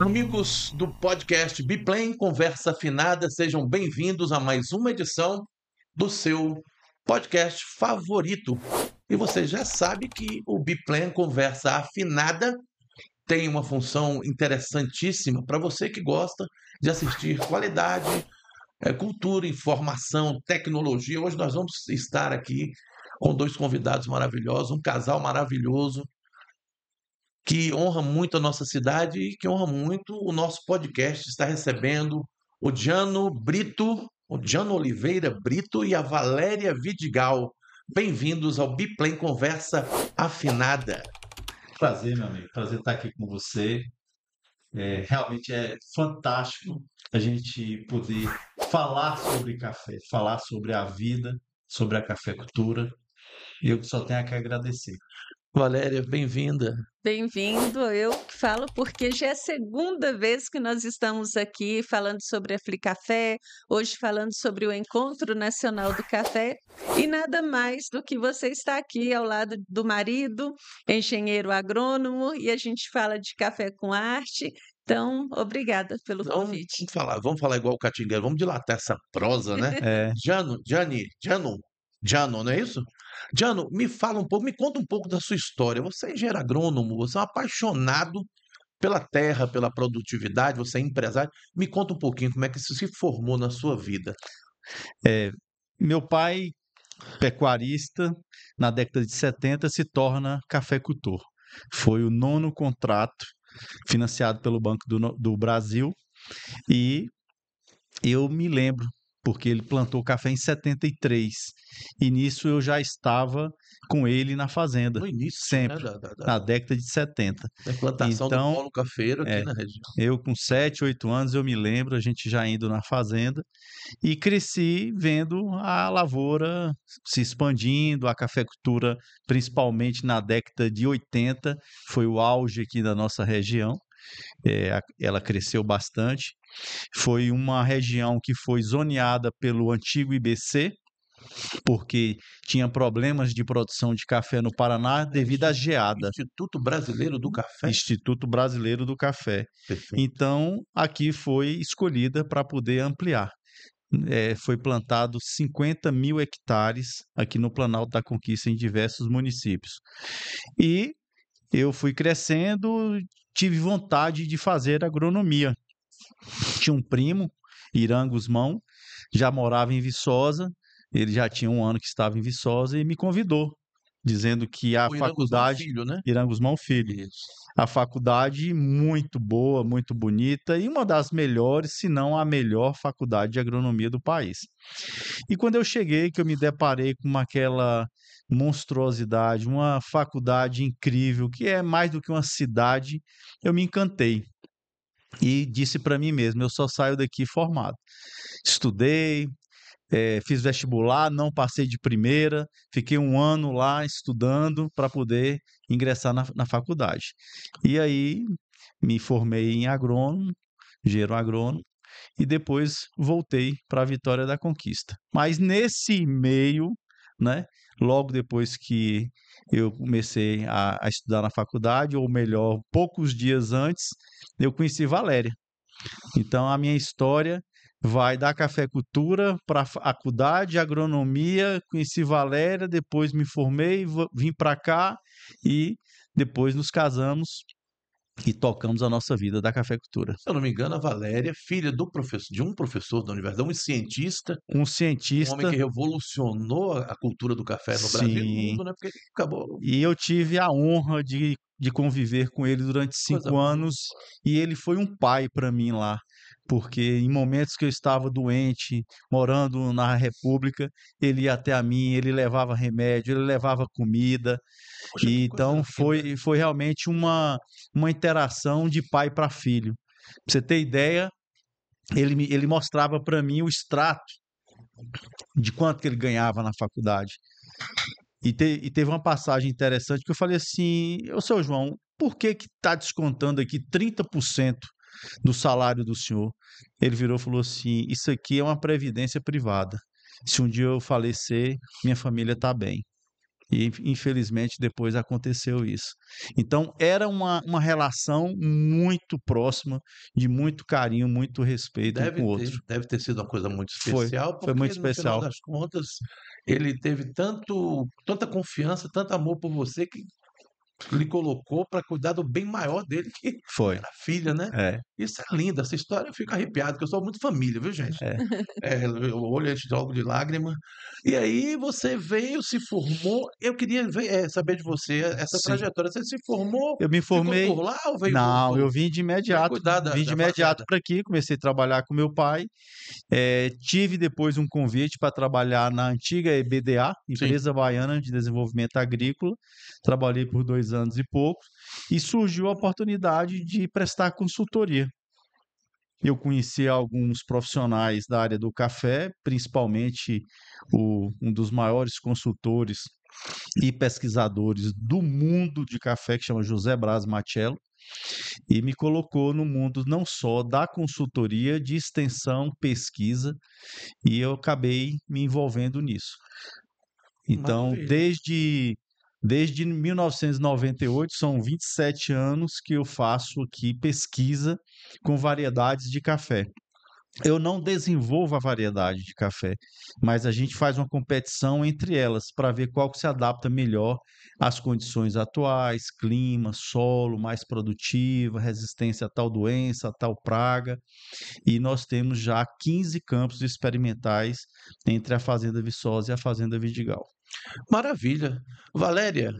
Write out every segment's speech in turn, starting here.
Amigos do podcast Biplane Conversa Afinada, sejam bem-vindos a mais uma edição do seu podcast favorito. E você já sabe que o Biplane Conversa Afinada tem uma função interessantíssima para você que gosta de assistir qualidade, cultura, informação, tecnologia. Hoje nós vamos estar aqui com dois convidados maravilhosos, um casal maravilhoso que honra muito a nossa cidade e que honra muito o nosso podcast. Está recebendo o Diano Brito, o Diano Oliveira Brito e a Valéria Vidigal. Bem-vindos ao Biplane Conversa Afinada. Prazer, meu amigo. Prazer estar aqui com você. Realmente é fantástico a gente poder falar sobre café, falar sobre a vida, sobre a cafeicultura. E eu só tenho a que agradecer. Valéria, bem-vinda. Bem-vindo, eu que falo porque já é a segunda vez que nós estamos aqui falando sobre a Flicafé, hoje falando sobre o Encontro Nacional do Café, e nada mais do que você estar aqui ao lado do marido, engenheiro agrônomo, e a gente fala de café com arte. Então, obrigada pelo Então, convite. vamos falar igual o Catingueiro, vamos dilatar essa prosa, né? É, Diano, não é isso? Diano, me fala um pouco, me conta um pouco da sua história. Você é engenheiro agrônomo, você é um apaixonado pela terra, pela produtividade, você é empresário. Me conta um pouquinho como é que isso se formou na sua vida. é, Meu pai, pecuarista, na década de 70, se torna cafeicultor. Foi o nono contrato financiado pelo Banco do Brasil e eu me lembro, porque ele plantou café em 73, e nisso eu já estava com ele na fazenda, No início, né, sempre, na década de 70. da implantação do Então, polo cafeiro aqui é, na região. eu com 7, 8 anos, eu me lembro, a gente já indo na fazenda, e cresci vendo a lavoura se expandindo, a cafeicultura, principalmente na década de 80, foi o auge aqui da nossa região. Ela cresceu bastante. Foi uma região que foi zoneada pelo antigo IBC, porque tinha problemas de produção de café no Paraná devido à geada. Instituto Brasileiro do Café. Instituto Brasileiro do Café. Perfeito. Então, aqui foi escolhida para poder ampliar. Foi plantado 50 mil hectares aqui no Planalto da Conquista, em diversos municípios. E eu fui crescendo, tive vontade de fazer agronomia. Tinha um primo, Irã Guzmão, já morava em Viçosa, ele já tinha um ano que estava em Viçosa e me convidou, dizendo que a O Irã Guzmão faculdade, Filho, né? Irã Guzmão Filho, Isso. a faculdade muito boa, muito bonita e uma das melhores, se não a melhor faculdade de agronomia do país. E quando eu cheguei, que eu me deparei com aquela monstruosidade, uma faculdade incrível, que é mais do que uma cidade, eu me encantei e disse para mim mesmo: eu só saio daqui formado. Estudei, fiz vestibular, não passei de primeira, fiquei um ano lá estudando para poder ingressar na faculdade. E aí me formei em agrônomo, engenheiro agrônomo, e depois voltei para a Vitória da Conquista. Mas nesse meio, né, logo depois que eu comecei a estudar na faculdade, ou melhor, poucos dias antes, eu conheci Valéria. Então, a minha história vai da cafeicultura para a faculdade de agronomia, conheci Valéria, depois me formei, vim para cá e depois nos casamos e tocamos a nossa vida da cafeicultura. Se eu não me engano, a Valéria, filha de um professor da universidade, Um um homem cientista, que revolucionou a cultura do café no Brasil e no sim, mundo, né? Porque acabou e eu tive a honra de conviver com ele durante coisa 5 boa. anos e ele foi um pai para mim lá, porque em momentos que eu estava doente, morando na República, ele ia até a mim, ele levava remédio, ele levava comida, Poxa, que e coisa então linda. foi realmente uma interação de pai para filho. Pra você ter ideia, ele mostrava para mim o extrato de quanto que ele ganhava na faculdade. E teve uma passagem interessante que eu falei assim: ô seu João, por que que está descontando aqui 30% do salário do senhor? Ele virou e falou assim: isso aqui é uma previdência privada. Se um dia eu falecer, minha família está bem. E, infelizmente, depois aconteceu isso. Então, era uma relação muito próxima, de muito carinho, muito respeito um com o outro. Deve ter sido uma coisa muito Foi, especial, foi muito porque no final especial. das contas ele teve tanta confiança, tanto amor por você que lhe colocou para cuidar do bem maior dele, que Foi. era a filha, né? É, Isso é lindo, essa história eu fico arrepiado, porque eu sou muito família, viu, gente? é. O olho enche logo de lágrima. E aí você veio, se formou. Eu queria saber de você essa Sim. trajetória. Você se formou, Eu me ficou formei. por lá ou veio Não, eu voltou? vim de Vai imediato. cuidar Vim de da imediato fazenda. para aqui, comecei a trabalhar com meu pai. Tive depois um convite para trabalhar na antiga EBDA, Sim. Empresa Baiana de Desenvolvimento Agrícola. Trabalhei por 2 anos e pouco. E surgiu a oportunidade de prestar consultoria. Eu conheci alguns profissionais da área do café, principalmente um dos maiores consultores e pesquisadores do mundo de café, que chama José Braz Machello, e me colocou no mundo não só da consultoria, de extensão, pesquisa, e eu acabei me envolvendo nisso. Então, Maravilha. desde 1998, são 27 anos que eu faço aqui pesquisa com variedades de café. Eu não desenvolvo a variedade de café, mas a gente faz uma competição entre elas para ver qual que se adapta melhor às condições atuais, clima, solo, mais produtiva, resistência a tal doença, a tal praga. E nós temos já 15 campos experimentais entre a Fazenda Viçosa e a Fazenda Vidigal. Maravilha. Valéria,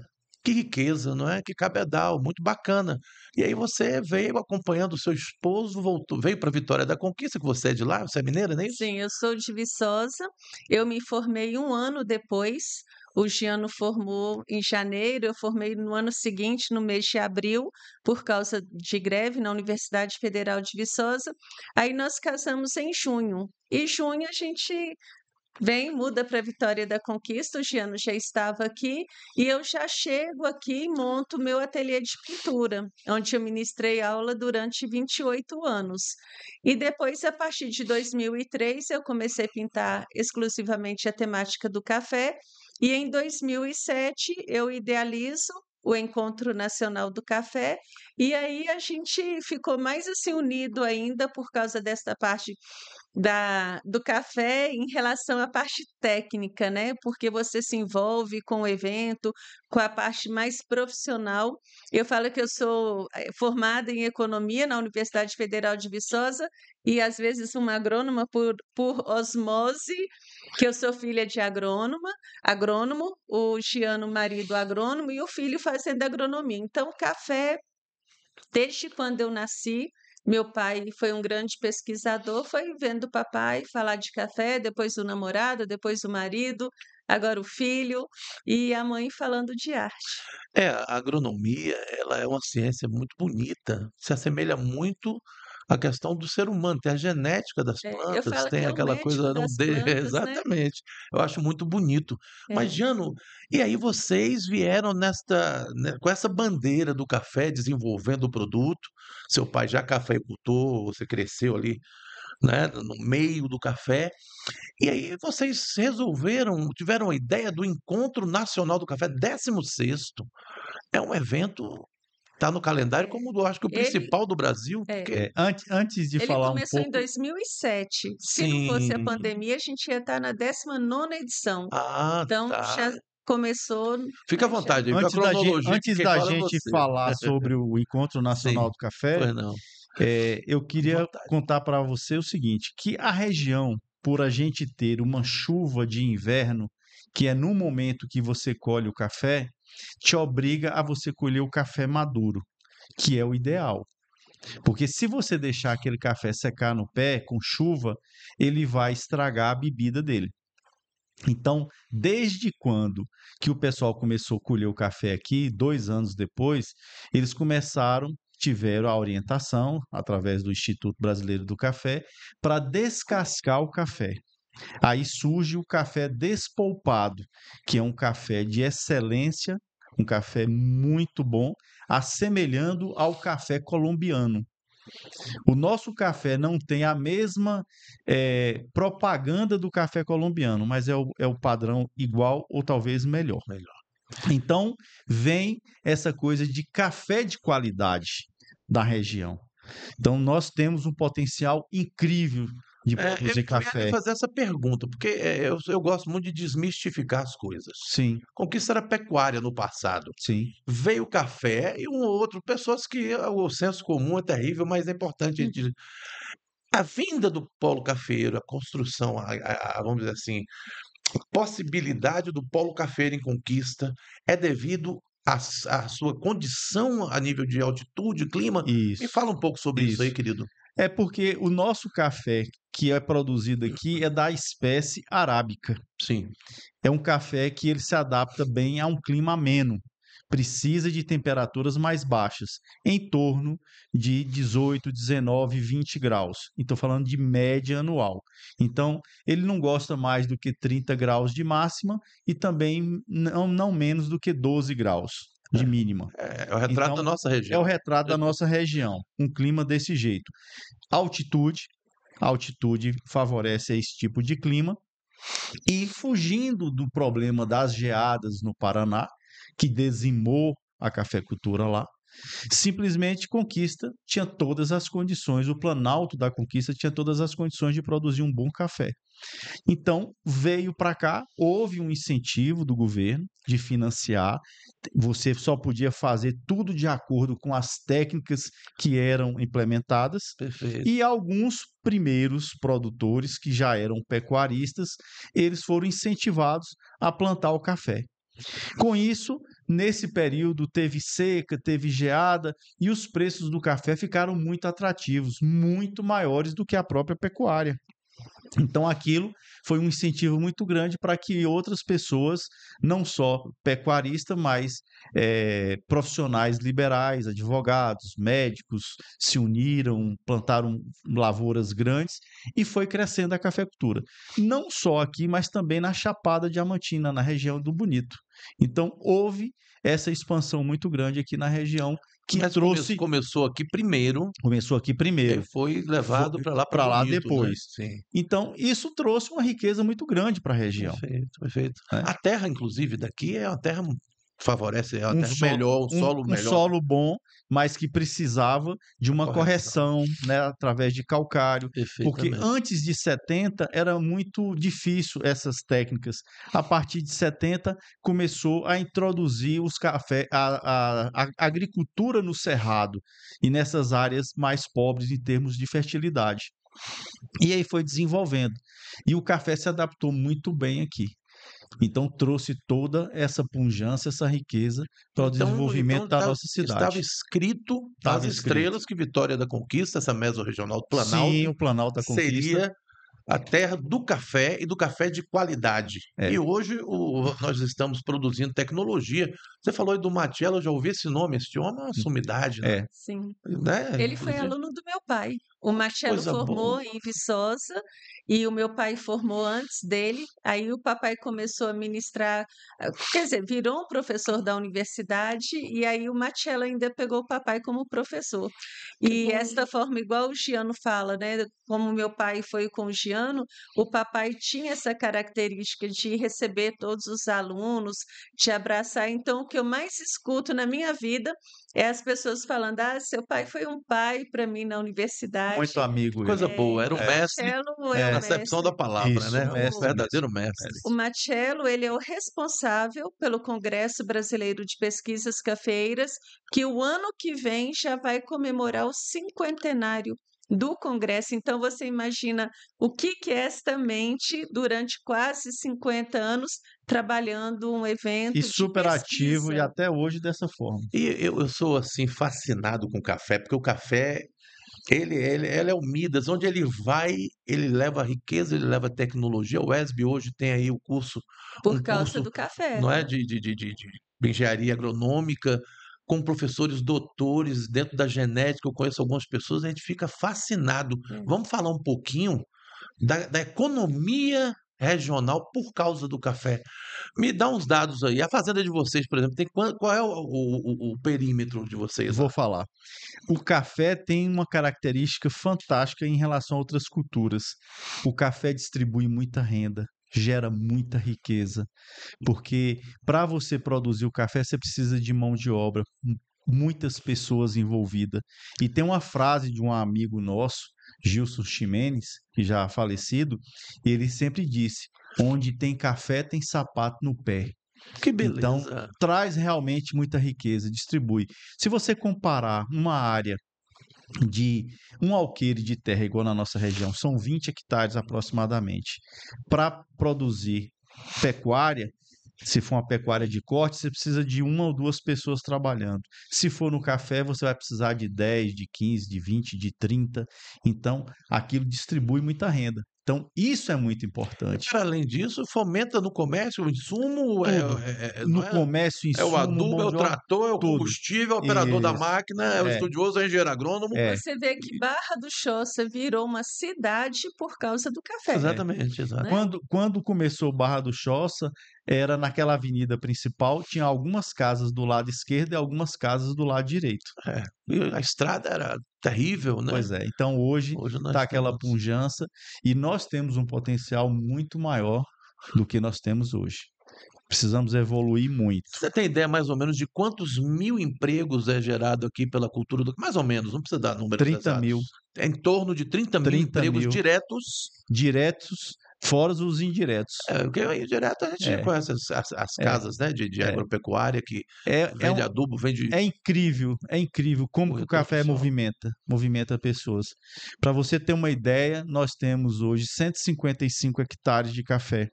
que riqueza, não é? Que cabedal, muito bacana. E aí você veio acompanhando o seu esposo, voltou, veio para Vitória da Conquista, que você é de lá, você é mineira, não é isso? Sim, eu sou de Viçosa. Eu me formei um ano depois. O Giano formou em janeiro, eu formei no ano seguinte, no mês de abril, por causa de greve na Universidade Federal de Viçosa. Aí nós casamos em junho. E junho a gente muda para Vitória da Conquista, o Giano já estava aqui, e eu já chego aqui e monto meu ateliê de pintura, onde eu ministrei aula durante 28 anos. E depois, a partir de 2003, eu comecei a pintar exclusivamente a temática do café, e em 2007 eu idealizo o Encontro Nacional do Café, e aí a gente ficou mais assim unido ainda por causa desta parte do café em relação à parte técnica, né? Porque você se envolve com o evento, com a parte mais profissional. Eu falo que eu sou formada em economia na Universidade Federal de Viçosa e às vezes uma agrônoma por osmose, que eu sou filha de agrônomo, o Giano, marido agrônomo, e o filho fazendo agronomia. Então, o café, desde quando eu nasci, meu pai foi um grande pesquisador, foi vendo o papai falar de café, depois o namorado, depois o marido, agora o filho, e a mãe falando de arte. A agronomia, ela é uma ciência muito bonita, se assemelha muito à questão do ser humano, tem a genética das Eu plantas, falo que tem é o aquela médico coisa não das de plantas, né? exatamente, eu acho muito bonito. Mas É. Jano, e aí vocês vieram com essa bandeira do café, desenvolvendo o produto, seu pai já cafeicultor, você cresceu ali, né, no meio do café, e aí vocês tiveram a ideia do Encontro Nacional do Café, 16º. É um evento, tá no calendário É. como eu acho que o Ele, principal do Brasil, é, porque Antes de ele falar um começou em pouco, 2007. Se não fosse a sim. pandemia, a gente ia estar na 19ª edição. Ah, Então, tá. já começou, Fica à né, já. vontade, a cronologia que antes quem da fala é gente você. falar sobre o Encontro Nacional Sim, do Café, pois não. eu Fique à queria vontade. contar para você o seguinte, que a região, por a gente ter uma chuva de inverno, que é no momento que você colhe o café, te obriga a você colher o café maduro, que é o ideal. Porque se você deixar aquele café secar no pé com chuva, ele vai estragar a bebida dele. Então, desde quando que o pessoal começou a colher o café aqui, 2 anos depois, eles tiveram a orientação, através do Instituto Brasileiro do Café, para descascar o café. Aí surge o café despolpado, que é um café de excelência, um café muito bom, assemelhando ao café colombiano. O nosso café não tem a mesma propaganda do café colombiano, mas é o padrão igual ou talvez melhor. Melhor. Então, vem essa coisa de café de qualidade da região. Então, nós temos um potencial incrível de Eu produzir ia lhe café. fazer essa pergunta, porque eu gosto muito de desmistificar as coisas. Sim, Conquista era pecuária no passado. sim. Veio o café e um ou outro, pessoas que o senso comum é terrível, mas é importante a gente. A vinda do polo cafeiro, a construção, vamos dizer assim, a possibilidade do polo cafeiro em Conquista é devido à sua condição a nível de altitude, clima? Me Isso, fala um pouco sobre isso aí, isso. querido. É porque o nosso café que é produzido aqui é da espécie arábica. Sim. É um café que ele se adapta bem a um clima ameno. Precisa de temperaturas mais baixas, em torno de 18, 19, 20 graus. Estou falando de média anual. Então, ele não gosta mais do que 30 graus de máxima e também não menos do que 12 graus de mínima. É o retrato da Então, nossa é o região. retrato da nossa região, um clima desse jeito. Altitude, a altitude favorece esse tipo de clima. E fugindo do problema das geadas no Paraná, que dizimou a cafeicultura lá, simplesmente Conquista tinha todas as condições, o Planalto da Conquista tinha todas as condições de produzir um bom café. Então, veio para cá, houve um incentivo do governo de financiar, você só podia fazer tudo de acordo com as técnicas que eram implementadas, Perfeito. e alguns primeiros produtores que já eram pecuaristas, eles foram incentivados a plantar o café. Com isso, nesse período teve seca, teve geada e os preços do café ficaram muito atrativos, muito maiores do que a própria pecuária. Então, aquilo foi um incentivo muito grande para que outras pessoas, não só pecuaristas, mas profissionais liberais, advogados, médicos, se uniram, plantaram lavouras grandes e foi crescendo a cafeicultura. Não só aqui, mas também na Chapada Diamantina, na região do Bonito. Então, houve essa expansão muito grande aqui na região que Mas trouxe. começou aqui primeiro Começou aqui e primeiro, foi levado para para lá Bonito, né? depois. Sim. Então, isso trouxe uma riqueza muito grande para a região. Perfeito, perfeito. Né? A terra, inclusive, daqui é uma terra favorece, é uma Um, terra so, melhor, um solo um melhor, solo bom, mas que precisava de uma correção. correção, né, através de calcário, porque Perfeitamente. antes de 70 era muito difícil essas técnicas. A partir de 70 começou a introduzir os café, a agricultura no cerrado e nessas áreas mais pobres em termos de fertilidade. E aí foi desenvolvendo. E o café se adaptou muito bem aqui. Então trouxe toda essa pujança, essa riqueza para o desenvolvimento da nossa Estava cidade. escrito nas Estava escrito. estrelas que Vitória da Conquista, essa mesorregional do Sim, Planalto, o Planalto da Conquista. seria a terra do café e do café de qualidade. E É. hoje nós estamos produzindo tecnologia. Você falou aí do Matiello, eu já ouvi esse nome, esse homem é uma sumidade, né? É. Sim. Né? Ele foi Inclusive, aluno do meu pai. O Marcelo coisa boa. formou em Viçosa e o meu pai formou antes dele. Aí o papai começou a ministrar, quer dizer, virou um professor da universidade e aí o Marcelo ainda pegou o papai como professor. E esta forma, igual o Giano fala, né? Como meu pai foi com o Giano, o papai tinha essa característica de receber todos os alunos, de abraçar. Então, o que eu mais escuto na minha vida é as pessoas falando: "Ah, seu pai foi um pai para mim na Muito universidade". amigo ele. Coisa boa. Era um O mestre Marcelo é na o É. acepção mestre. da palavra, Isso, né? Um mestre mesmo. verdadeiro mestre. O Marcelo, ele é o responsável pelo Congresso Brasileiro de Pesquisas Cafeeiras, que o ano que vem já vai comemorar o cinquentenário do Congresso. Então, você imagina o que é esta mente durante quase 50 anos trabalhando um E evento de super ativo e pesquisa. até hoje dessa forma. E eu sou assim fascinado com o café, porque o café ele é o Midas, onde ele vai, ele leva riqueza, ele leva tecnologia. O ESB hoje tem aí o curso, um Por causa curso, do café. não é, de engenharia agronômica, com professores doutores dentro da genética. Eu conheço algumas pessoas, a gente fica fascinado. É. Vamos falar um pouquinho da economia regional por causa do café. Me dá uns dados aí. A fazenda de vocês, por exemplo, tem qual é o perímetro de vocês lá? Vou falar. O café tem uma característica fantástica em relação a outras culturas. O café distribui muita renda. gera muita riqueza, porque para você produzir o café, você precisa de mão de obra, muitas pessoas envolvidas. E tem uma frase de um amigo nosso, Gilson Ximenes, que já falecido, ele sempre disse: onde tem café, tem sapato no pé. Que Então, beleza. traz realmente muita riqueza, distribui. Se você comparar uma área de um alqueire de terra, igual na nossa região, são 20 hectares aproximadamente, para produzir pecuária, se for uma pecuária de corte, você precisa de uma ou duas pessoas trabalhando. Se for no café, você vai precisar de 10, de 15, de 20, de 30. Então, aquilo distribui muita renda. Então, isso é muito importante. Para além disso, fomenta no comércio o insumo, Tudo. não No comércio, é o insumo, adubo, é mão o de obra, trator, é o tudo. combustível, é o operador da Isso. máquina, é o É, estudioso, é o engenheiro agrônomo. é. Você vê que Barra do Choça virou uma cidade por causa do café, Exatamente, exato. né? Quando começou Barra do Choça, era naquela avenida principal, tinha algumas casas do lado esquerdo e algumas casas do lado direito. É. E a estrada era terrível, né? Pois é, então hoje Hoje nós está aquela temos. pujança e nós temos um potencial muito maior do que nós temos hoje. Precisamos evoluir muito. Você tem ideia mais ou menos de quantos mil empregos é gerado aqui pela cultura do. Mais ou menos, não precisa dar números 30 mil, exatos. É em torno de 30 mil 30 empregos mil diretos. diretos, fora os indiretos. Porque aí direto a gente É, conhece as é, casas, né, de é. agropecuária que É, é, vende um- adubo, vende é incrível como que o corretor café oficial. movimenta pessoas. Para você ter uma ideia, nós temos hoje 155 hectares de café.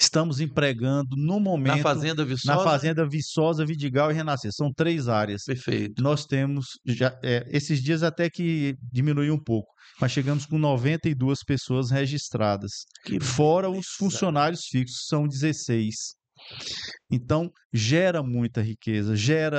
Estamos empregando no Na momento Fazenda na Viçosa, Fazenda Viçosa, Vidigal e Renascer. São 3 áreas. perfeito. Nós temos, esses dias até que diminuiu um pouco, mas chegamos com 92 pessoas registradas. Que Fora os beleza. funcionários fixos, são 16. Então, gera muita riqueza,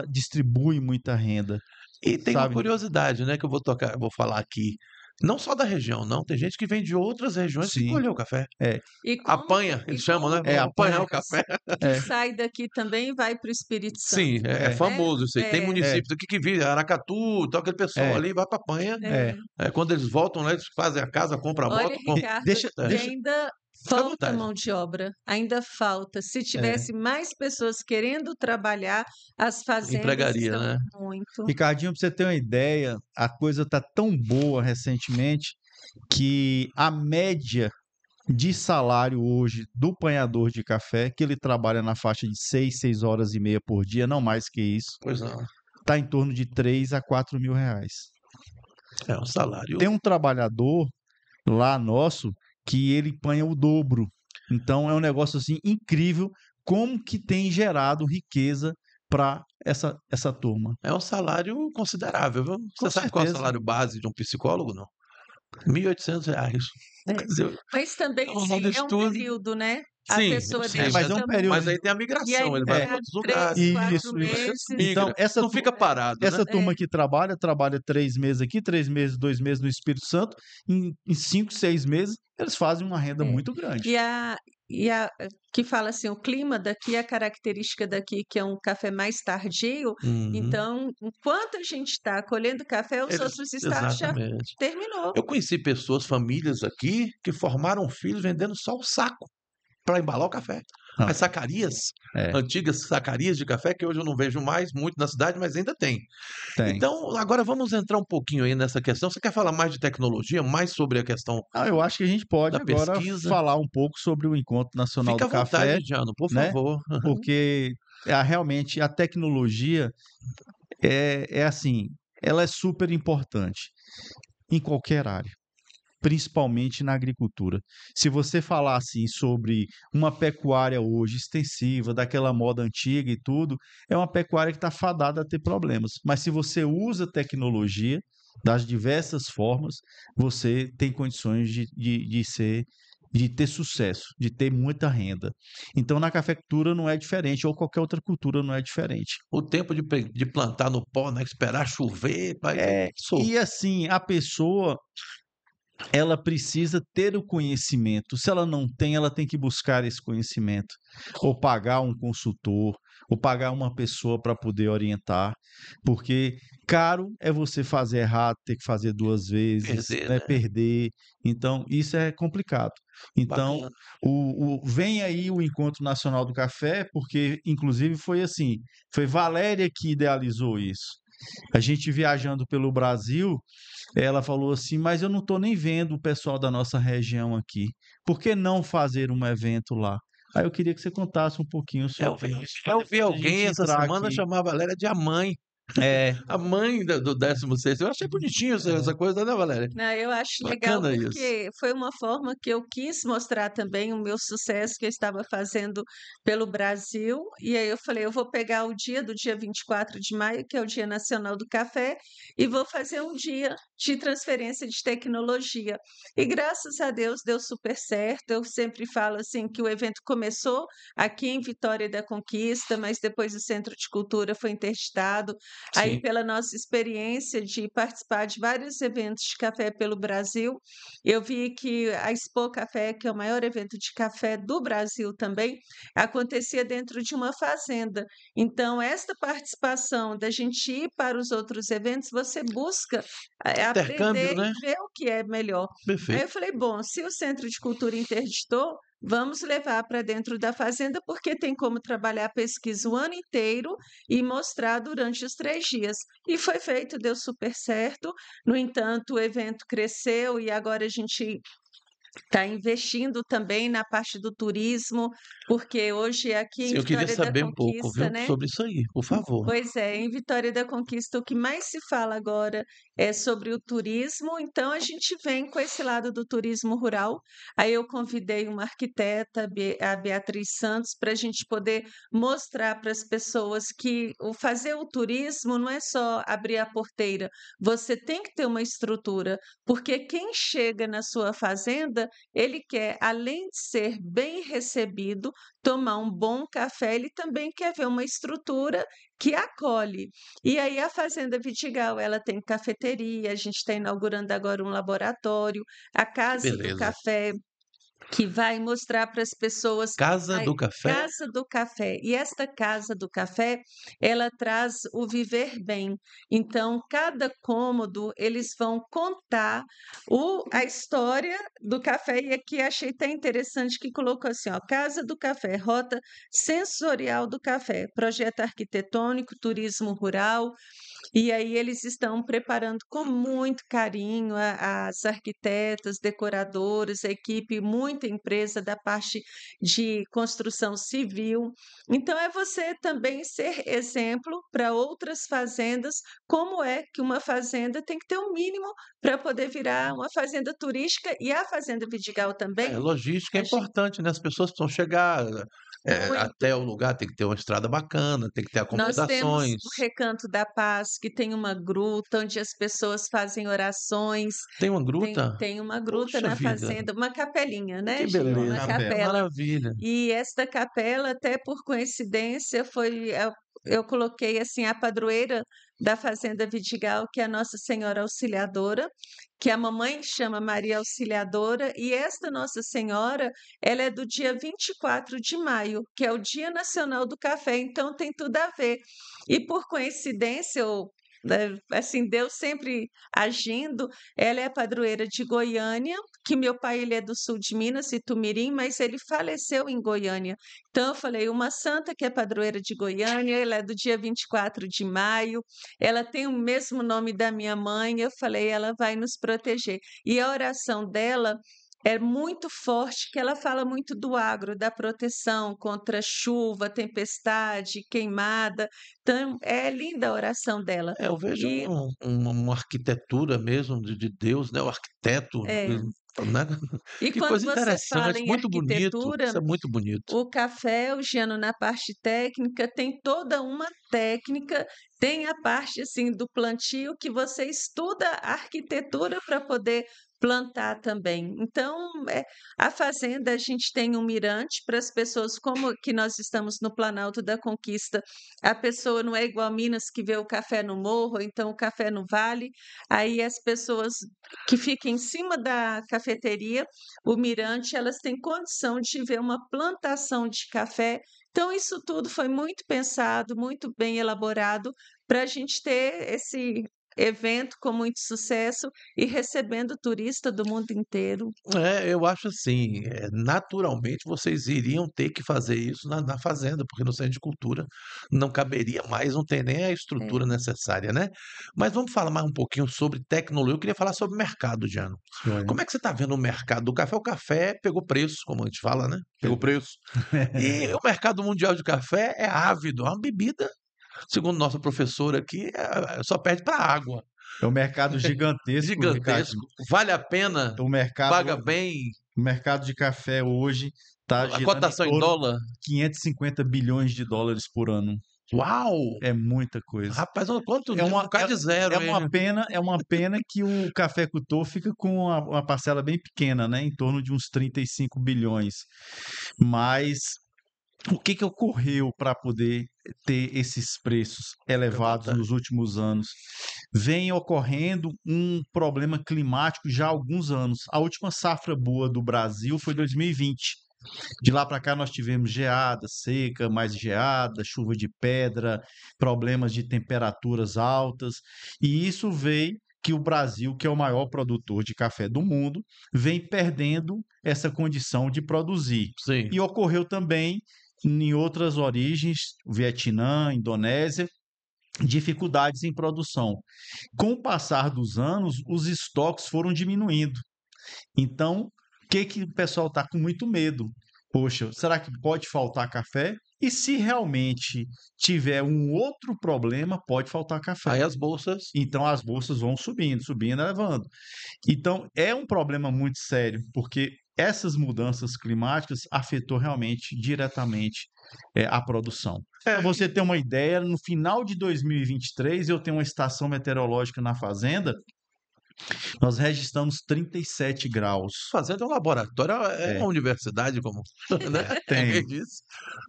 distribui muita renda, E tem uma sabe? curiosidade, né, que eu vou falar aqui. Não só da região, não. Tem gente que vem de outras regiões que Sim, colheu o café. é, E como, Apanha, e eles chamam, né? como é, Vamos apanhar apanha, o café. que é, sai daqui também vai para o Espírito Sim, Santo, é é, né? famoso isso aí. Tem É, municípios aqui que vive, Aracatu, tal, aquele pessoal é, ali vai para Apanha. é. Quando eles voltam lá, eles fazem a casa, compram a olha, moto, Ricardo, Deixa, que deixa, ainda Fica à falta vontade. mão de obra, ainda falta. Se é, tivesse mais pessoas querendo trabalhar, as fazendas Empregaria, estão né? muito. Ricardinho, para você ter uma ideia, a coisa está tão boa recentemente que a média de salário hoje do panhador de café, que ele trabalha na faixa de 6 horas e meia por dia, não mais que isso, Pois não. está em torno de 3 a 4 mil reais. É um salário. Tem um trabalhador lá nosso que ele panha o dobro. Então é um negócio assim incrível como que tem gerado riqueza para essa turma. É um salário considerável, viu? Com Você sabe qual é o certeza. salário base de um psicólogo, não? R$ 1.800. É. Quer dizer, Mas também é um sim, é um estudo. período, né? A Sim, eu pessoa sei, É, mas deixa é um também. período. mas aí tem a E aí migração, ele vai para fica outros lugares. 3, 4 Isso. meses. Migra. Então, essa, Não fica parado, né? essa turma que trabalha 3 meses aqui, 3 meses, 2 meses no Espírito Santo, em 5, 6 meses, eles fazem uma renda É. muito grande. E a que fala assim, o clima daqui, a característica daqui, que é um café mais tardio, Uhum. então, enquanto a gente está colhendo café, os Eles, outros estados já exatamente. terminou. Eu conheci pessoas, famílias aqui, que formaram filhos vendendo só o saco para embalar o café. Não. As sacarias, É, antigas sacarias de café, que hoje eu não vejo mais muito na cidade, mas ainda tem. tem. Então, agora vamos entrar um pouquinho aí nessa questão. Você quer falar mais de tecnologia, mais sobre a questão Eu acho que a gente pode da agora pesquisa? falar um pouco sobre o Encontro Nacional Fica do à vontade, Café, Diano, por né? favor. Porque realmente a tecnologia é assim, ela é super importante em qualquer área, principalmente na agricultura. Se você falar assim sobre uma pecuária hoje extensiva, daquela moda antiga e tudo, é uma pecuária que está fadada a ter problemas. Mas se você usa tecnologia das diversas formas, você tem condições de ter sucesso, de ter muita renda. Então, na cafeicultura não é diferente, ou qualquer outra cultura não é diferente. O tempo de plantar no pó, né? Esperar chover, E assim, a pessoa ela precisa ter o conhecimento. Se ela não tem, ela tem que buscar esse conhecimento, ou pagar um consultor, ou pagar uma pessoa para poder orientar, porque caro é você fazer errado, ter que fazer 2 vezes, Perder, né, né? perder. Então, isso é complicado. Então, Bacana. vem aí o Encontro Nacional do Café, porque, inclusive, foi assim, foi Valéria que idealizou isso. A gente viajando pelo Brasil, ela falou assim: mas eu não estou nem vendo o pessoal da nossa região aqui. Por que não fazer um evento lá? Aí eu queria que você contasse um pouquinho Eu sobre vi, isso, para eu vi depois a alguém gente essa entrar semana aqui. chamar a Valéria de a mãe. É, A mãe do 16º. Eu achei bonitinho essa coisa, né, Valéria? Não, eu acho legal Bacana isso. porque foi uma forma que eu quis mostrar também o meu sucesso que eu estava fazendo pelo Brasil. E aí eu falei, eu vou pegar o dia do dia 24 de maio, que é o Dia Nacional do Café, e vou fazer um dia de transferência de tecnologia. E graças a Deus deu super certo. Eu sempre falo assim que o evento começou aqui em Vitória da Conquista, mas depois o Centro de Cultura foi interditado. Aí, Sim. pela nossa experiência de participar de vários eventos de café pelo Brasil, eu vi que a Expo Café, que é o maior evento de café do Brasil também, acontecia dentro de uma fazenda. Então, esta participação da gente ir para os outros eventos, você busca Intercâmbio, aprender né? e ver o que é melhor. Aí eu Perfeito. falei, bom, se o Centro de Cultura interditou, vamos levar para dentro da fazenda, porque tem como trabalhar a pesquisa o ano inteiro e mostrar durante os 3 dias. E foi feito, deu super certo. No entanto, o evento cresceu e agora a gente está investindo também na parte do turismo, porque hoje aqui em Sim, eu queria Vitória da saber um pouco, Conquista, viu, né? sobre isso aí, por favor. Pois é, em Vitória da Conquista o que mais se fala agora é sobre o turismo, então a gente vem com esse lado do turismo rural. Aí eu convidei uma arquiteta, a Beatriz Santos, para a gente poder mostrar para as pessoas que o fazer o turismo não é só abrir a porteira, você tem que ter uma estrutura, porque quem chega na sua fazenda, ele quer, além de ser bem recebido, tomar um bom café, ele também quer ver uma estrutura que acolhe. E aí a Fazenda Vidigal, ela tem cafeteria, a gente está inaugurando agora um laboratório, a Que Casa do beleza. Café, que vai mostrar para as pessoas Casa a do Café. Casa do Café. E esta Casa do Café, ela traz o viver bem. Então, cada cômodo, eles vão contar a história do café. E aqui achei até interessante que colocou assim, ó, Casa do Café, rota sensorial do café, projeto arquitetônico, turismo rural, e aí eles estão preparando com muito carinho as arquitetas, decoradoras, a equipe, muita empresa da parte de construção civil. Então é você também ser exemplo para outras fazendas, como é que uma fazenda tem que ter um mínimo para poder virar uma fazenda turística e a Fazenda Vidigal também. É, logística é A gen importante, né, as pessoas precisam chegar, muito. até o lugar, tem que ter uma estrada bacana, tem que ter Nós temos o acomodações. Recanto da Paz, que tem uma gruta onde as pessoas fazem orações. Tem uma Tem gruta? tem uma gruta Puxa na vida, fazenda, uma capelinha, né, que Gi, tem uma uma beleza, que capela. capela. maravilha. E esta capela, até por coincidência, foi eu coloquei, assim, a padroeira da Fazenda Vidigal, que é a Nossa Senhora Auxiliadora, que a mamãe chama Maria Auxiliadora, e esta Nossa Senhora, ela é do dia 24 de maio, que é o Dia Nacional do Café, então tem tudo a ver. E por coincidência, ou, né, assim, Deus sempre agindo, ela é a padroeira de Goiânia, que meu pai ele é do sul de Minas, Itumirim, mas ele faleceu em Goiânia. Então eu falei, uma santa que é padroeira de Goiânia, ela é do dia 24 de maio, ela tem o mesmo nome da minha mãe, eu falei, ela vai nos proteger. E a oração dela é muito forte, que ela fala muito do agro, da proteção contra chuva, tempestade, queimada. Então, é linda a oração dela. É, eu vejo E uma arquitetura mesmo de Deus, né, o arquiteto, é, né. e Que quando coisa você fala interessante, em muito bonito, arquitetura, isso é muito bonito. o café, o Giano, na parte técnica, tem toda uma técnica, tem a parte assim do plantio que você estuda a arquitetura para poder plantar também. Então, a fazenda, a gente tem um mirante para as pessoas, como que nós estamos no Planalto da Conquista, a pessoa não é igual a Minas que vê o café no morro, então o café no vale, aí as pessoas que ficam em cima da cafeteria, o mirante, elas têm condição de ver uma plantação de café. Então, isso tudo foi muito pensado, muito bem elaborado, para a gente ter esse evento com muito sucesso e recebendo turista do mundo inteiro. Eu acho assim, naturalmente vocês iriam ter que fazer isso na fazenda, porque no centro de cultura não caberia mais, não tem nem a É, estrutura necessária, né. Mas vamos falar mais um pouquinho sobre tecnologia, eu queria falar sobre mercado, Diano. Joia. Como é que você está vendo o mercado do café? O café pegou preço, como a gente fala, né, pegou Pegou. preço. E o mercado mundial de café é ávido, é uma bebida, segundo nossa professora aqui, só perde para água. É um mercado gigantesco, Ricardinho. Gigantesco, vale a pena, O mercado, paga bem, o mercado de café hoje está a girando em cotação em torno de dólar. 550 bilhões de dólares por ano. Uau! É muita coisa. Rapaz, olha quanto É um uma, bocado de é zero, hein? é uma pena que o cafeicultor fica com uma parcela bem pequena, né? Em torno de uns 35 bilhões. Mas o que que ocorreu para poder ter esses preços elevados Pergunta. nos últimos anos? Vem ocorrendo um problema climático já há alguns anos. A última safra boa do Brasil foi 2020. De lá para cá nós tivemos geada, seca, mais geada, chuva de pedra, problemas de temperaturas altas, e isso veio que o Brasil, que é o maior produtor de café do mundo, vem perdendo essa condição de produzir. Sim. E ocorreu também em outras origens, Vietnã, Indonésia, dificuldades em produção. Com o passar dos anos, os estoques foram diminuindo. Então, o que que o pessoal está com muito medo? Poxa, será que pode faltar café? E se realmente tiver um outro problema, pode faltar café. Aí as bolsas. Então as bolsas vão subindo, subindo, levando. Então é um problema muito sério, porque essas mudanças climáticas afetou realmente diretamente a produção. Para É, você ter uma ideia, no final de 2023 eu tenho uma estação meteorológica na fazenda, nós registramos 37 graus. fazenda é um laboratório, é É, uma universidade, como, né? Quem tem. disse?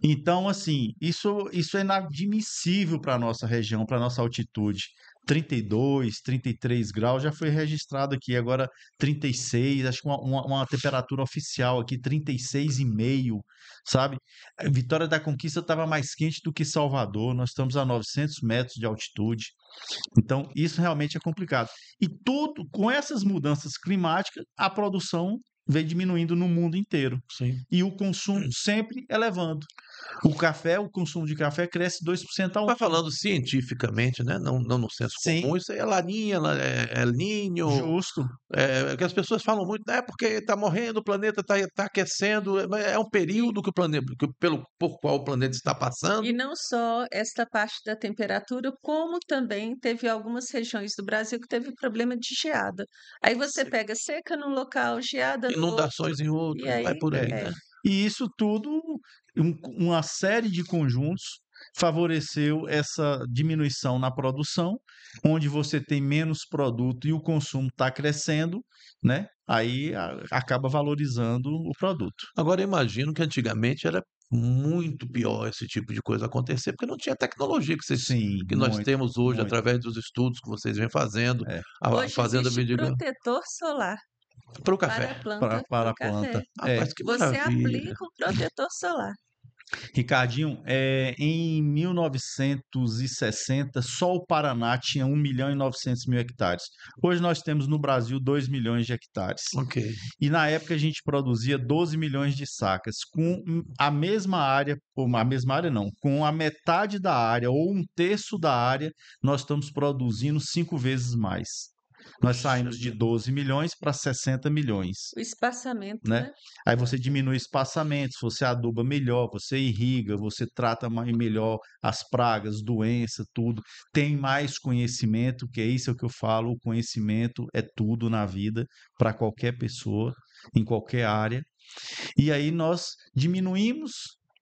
Então, assim, isso é inadmissível para a nossa região, para a nossa altitude. 32, 33 graus já foi registrado aqui, agora 36, acho que uma temperatura oficial aqui, 36,5, sabe? Vitória da Conquista estava mais quente do que Salvador, nós estamos a 900 metros de altitude, então isso realmente é complicado. E tudo, com essas mudanças climáticas, a produção vem diminuindo no mundo inteiro Sim. e o consumo sempre elevando. O café, o consumo de café cresce 2% ao Mas ano. falando cientificamente, né? Não no senso Sim, comum, isso aí é Laninha, é El Niño, justo. que as pessoas falam muito, é porque está morrendo, o planeta está aquecendo, mas é um E período que o planeta, por qual o planeta está e passando. não só esta parte da temperatura, como também teve algumas regiões do Brasil que teve problema de geada. Aí você pega seca num local, geada no outro, Inundações em e outro, vai aí por aí, É. né? E isso tudo, uma série de conjuntos favoreceu essa diminuição na produção, onde você tem menos produto e o consumo está crescendo, né? Aí acaba valorizando o produto. Agora, eu imagino que antigamente era muito pior esse tipo de coisa acontecer, porque não tinha tecnologia Sim, que nós muito, temos hoje, muito. através dos estudos que vocês vêm fazendo, É, a hoje Fazenda existe Vidigal, protetor solar para o para a café. planta para do a planta. café. É. Rapaz, que Você maravilha. aplica um protetor solar. Ricardinho, em 1960, só o Paraná tinha 1.900.000 hectares. Hoje nós temos no Brasil 2 milhões de hectares. Ok. E na época a gente produzia 12 milhões de sacas. Com a mesma área, ou a mesma área não, com a metade da área ou um terço da área, nós estamos produzindo 5 vezes mais. Nós Puxa saímos de vida. 12 milhões para 60 milhões. O espaçamento, Né? né? Aí você diminui espaçamentos, você aduba melhor, você irriga, você trata melhor as pragas, doença, tudo. Tem mais conhecimento, que é isso que eu falo, o conhecimento é tudo na vida para qualquer pessoa, em qualquer área. E aí nós diminuímos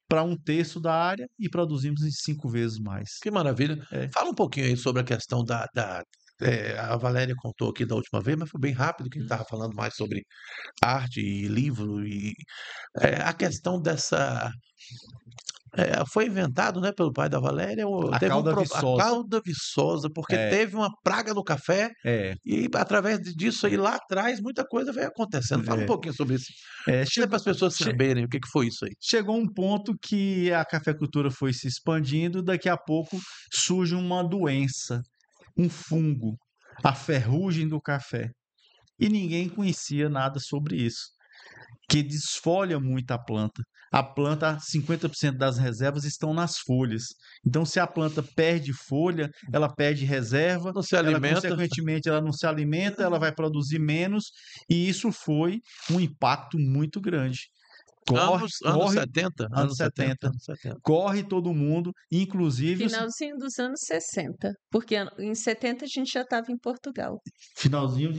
para um terço da área e produzimos em 5 vezes mais. Que maravilha. É. Fala um pouquinho aí sobre a questão a Valéria contou aqui da última vez, mas foi bem rápido, que a gente estava falando mais sobre arte e livro e a questão dessa foi inventado, né, pelo pai da Valéria, A teve cauda a viçosa. cauda viçosa, porque É, teve uma praga no café é, e através disso aí lá atrás muita coisa veio acontecendo. Fala um é. pouquinho sobre isso, É, até para as pessoas saberem o que que foi isso aí. chegou um ponto que a cafeicultura foi se expandindo, daqui a pouco surge uma doença, um fungo, a ferrugem do café. E ninguém conhecia nada sobre isso, que desfolha muito a planta. A planta, 50% das reservas estão nas folhas. Então, se a planta perde folha, ela perde reserva, Não se ela, alimenta. consequentemente, ela não se alimenta, ela vai produzir menos, e isso foi um impacto muito grande. Anos Corre 70, anos 70. anos 70. Corre todo mundo, inclusive Finalzinho dos anos 60, porque em 70 a gente já estava em Portugal. finalzinho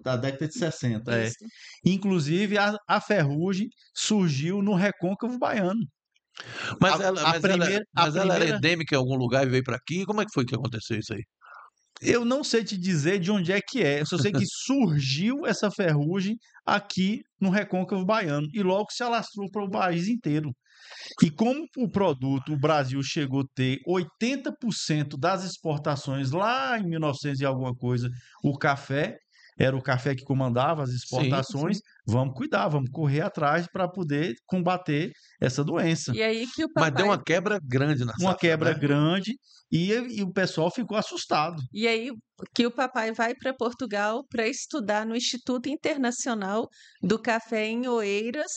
da década de 60. É. Isso. Inclusive, a ferrugem surgiu no recôncavo baiano. Mas A, ela, a mas ela, primeira, a mas ela era primeira, endêmica em algum lugar e veio para aqui? Como é que foi que aconteceu isso aí? eu não sei te dizer de onde é que é. Eu só sei que surgiu essa ferrugem aqui no recôncavo baiano e logo se alastrou para o país inteiro. E como o produto, o Brasil chegou a ter 80% das exportações lá em 1900 e alguma coisa, o café, era o café que comandava as Sim, exportações, sim. vamos cuidar, vamos correr atrás para poder combater essa doença. E aí que o Mas deu papai uma quebra grande na Uma safra, quebra né? grande e o pessoal ficou assustado. E aí que o papai vai para Portugal para estudar no Instituto Internacional do Café em Oeiras,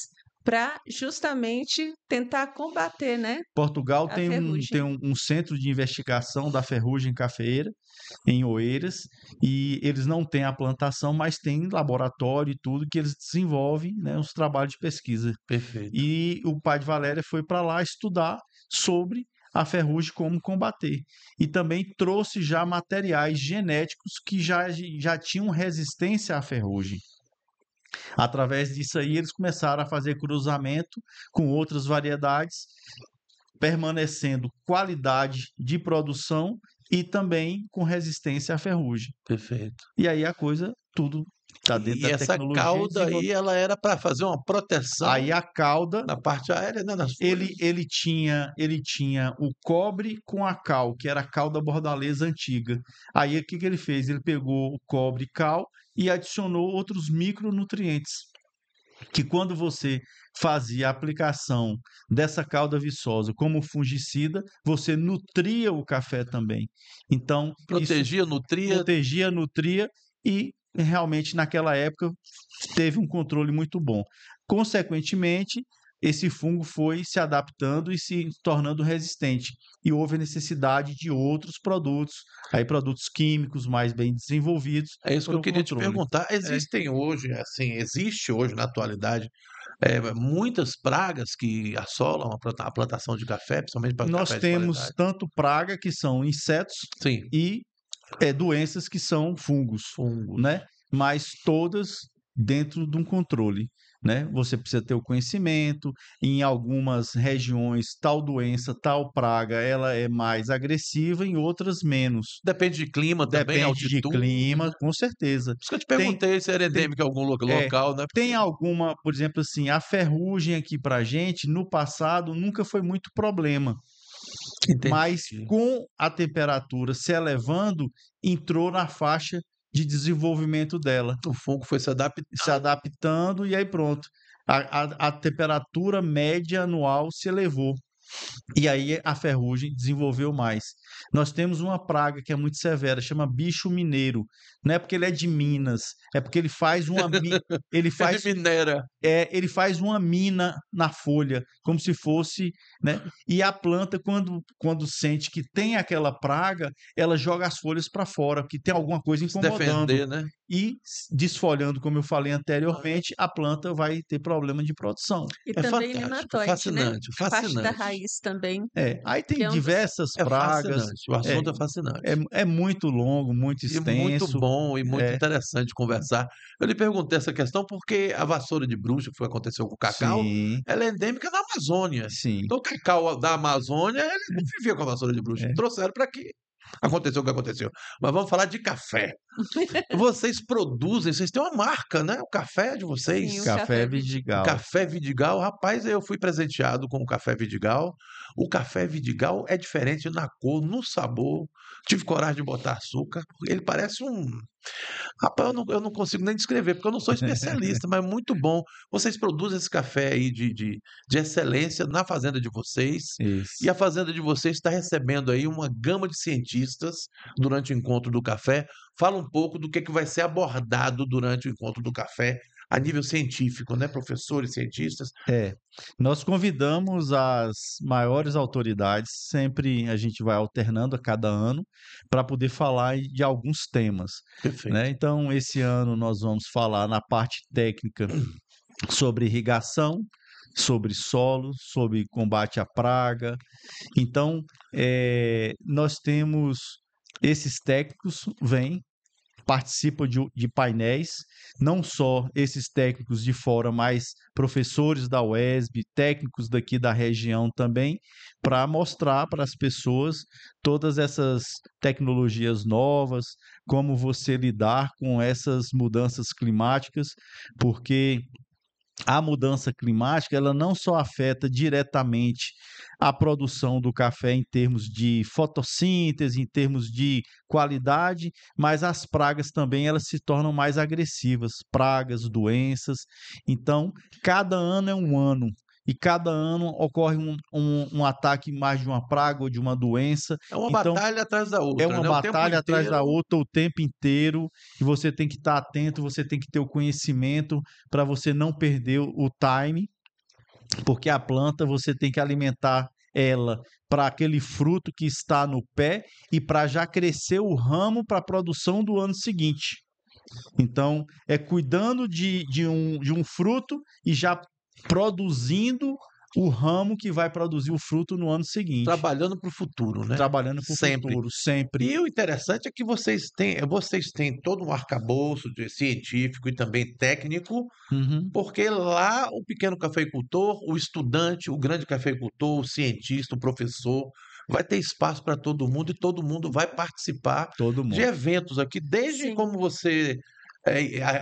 para justamente tentar combater, né, Portugal a tem ferrugem. um centro de investigação da ferrugem cafeeira em Oeiras e eles não têm a plantação, mas tem laboratório e tudo que eles desenvolvem, né, os trabalhos de pesquisa. Perfeito. E o pai de Valéria foi para lá estudar sobre a ferrugem, como combater. E também trouxe já materiais genéticos que já tinham resistência à ferrugem. Através disso aí, eles começaram a fazer cruzamento com outras variedades, permanecendo qualidade de produção e também com resistência à ferrugem. Perfeito. E aí a coisa, tudo está dentro E da essa tecnologia. cauda aí, ela era para fazer uma proteção Aí a cauda, na parte aérea, né, das folhas. ele tinha o cobre com a cal, que era a cauda bordaleza antiga. Aí o que ele fez? Ele pegou o cobre e cal e adicionou outros micronutrientes, que quando você fazia a aplicação dessa cauda viçosa como fungicida, você nutria o café também. Então, isso Protegia, nutria. protegia, nutria e realmente naquela época teve um controle muito bom. Consequentemente, esse fungo foi se adaptando e se tornando resistente. E houve a necessidade de outros produtos, aí produtos químicos mais bem desenvolvidos É isso que para eu o queria te controle. perguntar. É. Existem hoje, assim, existe hoje na atualidade muitas pragas que assolam a plantação de café, principalmente para Nós café de temos qualidade? tanto praga, que são insetos, Sim, e doenças, que são fungos, fungos. né? Mas todas dentro de um controle, né? Você precisa ter o conhecimento. Em algumas regiões, tal doença, tal praga, ela é mais agressiva, em outras menos. Depende de clima também, Depende de altitude. clima, com certeza. Por isso que eu te Tem, perguntei se era tem, endêmico em algum é, local, né? tem alguma, por exemplo, assim, a ferrugem aqui pra gente, no passado, nunca foi muito problema. Mas Entendi. com a temperatura se elevando, entrou na faixa de desenvolvimento dela, O fungo foi se adaptando. se adaptando, e aí pronto. A temperatura média anual se elevou. E aí a ferrugem desenvolveu mais. Nós temos uma praga que é muito severa, chama bicho mineiro. Não é porque ele é de Minas, é porque ele faz ele faz Ele minera. ele faz uma mina na folha, como se fosse, né? E a planta, quando sente que tem aquela praga, ela joga as folhas para fora, porque tem alguma coisa Se incomodando. defender, né? E desfolhando, como eu falei anteriormente, a planta vai ter problema de produção. E É também fantástico, nematóide, né? fascinante, A parte da fascinante. raiz também, Aí que tem é um dos... diversas É pragas, fascinante. O é, assunto é fascinante. é muito longo, muito E muito extenso. bom e muito É, interessante conversar. Eu lhe perguntei essa questão porque a vassoura de bruxa, que foi aconteceu com o cacau, sim, ela é endêmica da Amazônia. sim. Então, o cacau da Amazônia, ele não vivia com a vassoura de bruxa. É. Trouxeram para aqui. aconteceu o que aconteceu. Mas vamos falar de café. Vocês produzem, vocês têm uma marca, né? O café de vocês. Sim, o Café café O Vidigal. Café Vidigal, rapaz, eu fui presenteado com o Café Vidigal. O Café Vidigal é diferente na cor, no sabor. Tive coragem de botar açúcar. Ele parece um. Rapaz, eu não consigo nem descrever, porque eu não sou especialista, mas muito bom. Vocês produzem esse café aí de excelência na fazenda de vocês. E Isso. a fazenda de vocês está recebendo aí uma gama de cientistas durante o encontro do café. Fala um pouco do que vai ser abordado durante o encontro do café a nível científico, né? Professores, cientistas. É, nós convidamos as maiores autoridades, sempre a gente vai alternando a cada ano, para poder falar de alguns temas, né? Perfeito. Então, esse ano nós vamos falar na parte técnica sobre irrigação, sobre solo, sobre combate à praga. Então, nós temos esses técnicos vêm, participam de painéis, não só esses técnicos de fora, mas professores da UESB, técnicos daqui da região também, para mostrar para as pessoas todas essas tecnologias novas, como você lidar com essas mudanças climáticas, porque a mudança climática, ela não só afeta diretamente a produção do café em termos de fotossíntese, em termos de qualidade, mas as pragas também elas se tornam mais agressivas, pragas, doenças. Então, cada ano é um ano. E cada ano ocorre um ataque mais de uma praga ou de uma doença. É uma Então, batalha atrás da é outra, uma né? O tempo batalha atrás da inteiro. outra o tempo inteiro e você tem que estar atento, você tem que ter o conhecimento para você não perder o time, porque a planta você tem que alimentar ela para aquele fruto que está no pé e para já crescer o ramo para a produção do ano seguinte. Então, é cuidando de um fruto e já produzindo o ramo que vai produzir o fruto no ano seguinte. Trabalhando para o futuro, né? Trabalhando para o Sempre. futuro, sempre. E o interessante é que vocês têm todo um arcabouço científico e também técnico, Uhum. porque lá o pequeno cafeicultor, o estudante, o grande cafeicultor, o cientista, o professor, vai ter espaço para todo mundo e todo mundo vai participar Todo de mundo. eventos aqui, desde Sim. como você.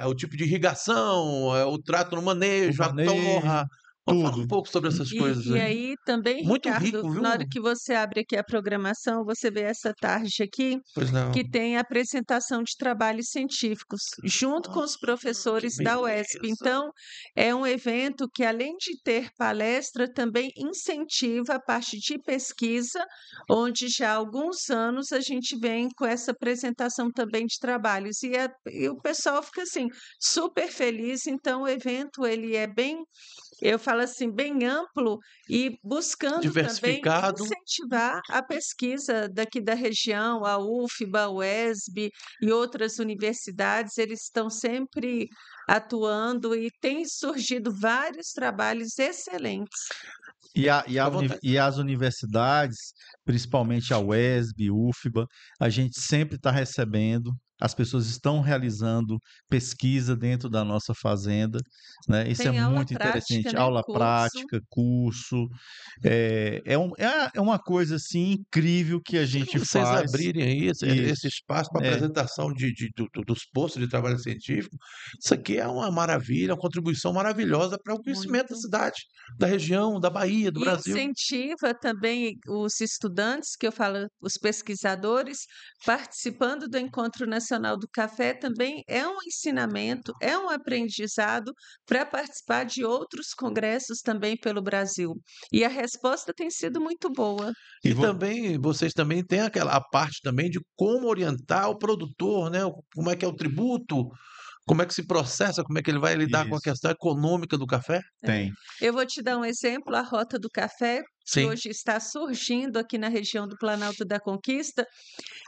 O tipo de irrigação, o trato no O manejo, a torra. manejo, Vamos falar um tudo. pouco sobre essas coisas E aí. aí também, Muito Ricardo, rico, na hora viu? que você abre aqui a programação, você vê essa tarde aqui, Pois não. que tem a apresentação de trabalhos científicos, junto com os Que professores da UESP. beleza. Então, é um evento que, além de ter palestra, também incentiva a parte de pesquisa, onde já há alguns anos a gente vem com essa apresentação também de trabalhos. E o pessoal fica assim, super feliz. Então, o evento ele é bem, eu falo assim, bem amplo e buscando também Diversificado. incentivar a pesquisa daqui da região, a UFBA, a UESB e outras universidades, eles estão sempre atuando e têm surgido vários trabalhos excelentes. Fica à vontade. E as universidades, principalmente a UESB, UFBA, a gente sempre está recebendo, as pessoas estão realizando pesquisa dentro da nossa fazenda, né? Isso é Tem aula muito prática, interessante. né? Aula Curso. prática, curso, é uma coisa assim incrível que a gente Vocês faz. abrirem aí esse Isso, espaço para é, apresentação dos postos de trabalho científico, isso aqui é uma maravilha, uma contribuição maravilhosa para o conhecimento da Muito. cidade, da região, da Bahia, do E Brasil. incentiva também os estudantes, que eu falo, os pesquisadores, participando do Encontro Nacional do Café também é um ensinamento, é um aprendizado para participar de outros congressos também pelo Brasil. E a resposta tem sido muito boa. e E vo- também, vocês também têm a parte também de como orientar o produtor, né? Como é que é o tributo, como é que se processa, como é que ele vai lidar com a isso, questão econômica do café. É. tem. Eu vou te dar um exemplo, a Rota do Café, que Sim. hoje está surgindo aqui na região do Planalto da Conquista.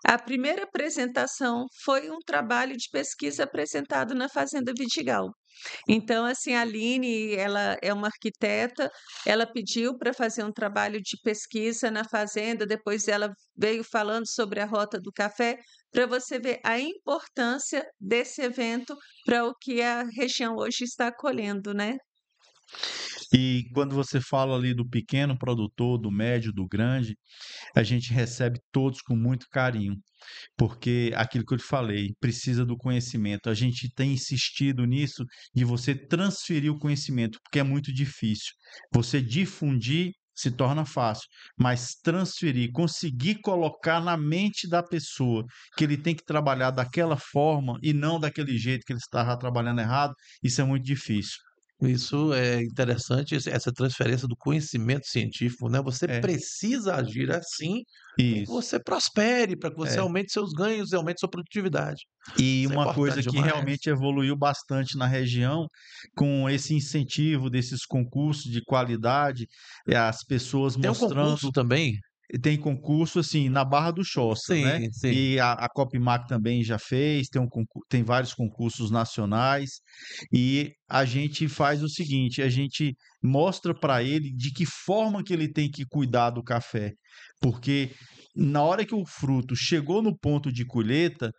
A primeira apresentação foi um trabalho de pesquisa apresentado na Fazenda Vidigal. Então, assim, a Aline, ela é uma arquiteta, ela pediu para fazer um trabalho de pesquisa na fazenda, depois ela veio falando sobre a Rota do Café, para você ver a importância desse evento para o que a região hoje está acolhendo, né? E quando você fala ali do pequeno produtor, do médio, do grande, a gente recebe todos com muito carinho, porque aquilo que eu te falei, precisa do conhecimento. A gente tem insistido nisso de você transferir o conhecimento, porque é muito difícil. Você difundir se torna fácil, mas transferir, conseguir colocar na mente da pessoa que ele tem que trabalhar daquela forma e não daquele jeito que ele estava trabalhando errado, isso é muito difícil. Isso é interessante, essa transferência do conhecimento científico, né? Você É, precisa agir assim para que isso. você prospere, para que você É. aumente seus ganhos e aumente sua produtividade. E Isso é uma coisa importante que demais. realmente evoluiu bastante na região, com esse incentivo desses concursos de qualidade, as pessoas Tem um concurso mostrando. também? Tem concurso assim na Barra do Choça, né? Sim, sim. E a Copmac também já fez, tem vários concursos nacionais, e a gente faz o seguinte: a gente mostra para ele de que forma que ele tem que cuidar do café, porque na hora que o fruto chegou no ponto de colheita,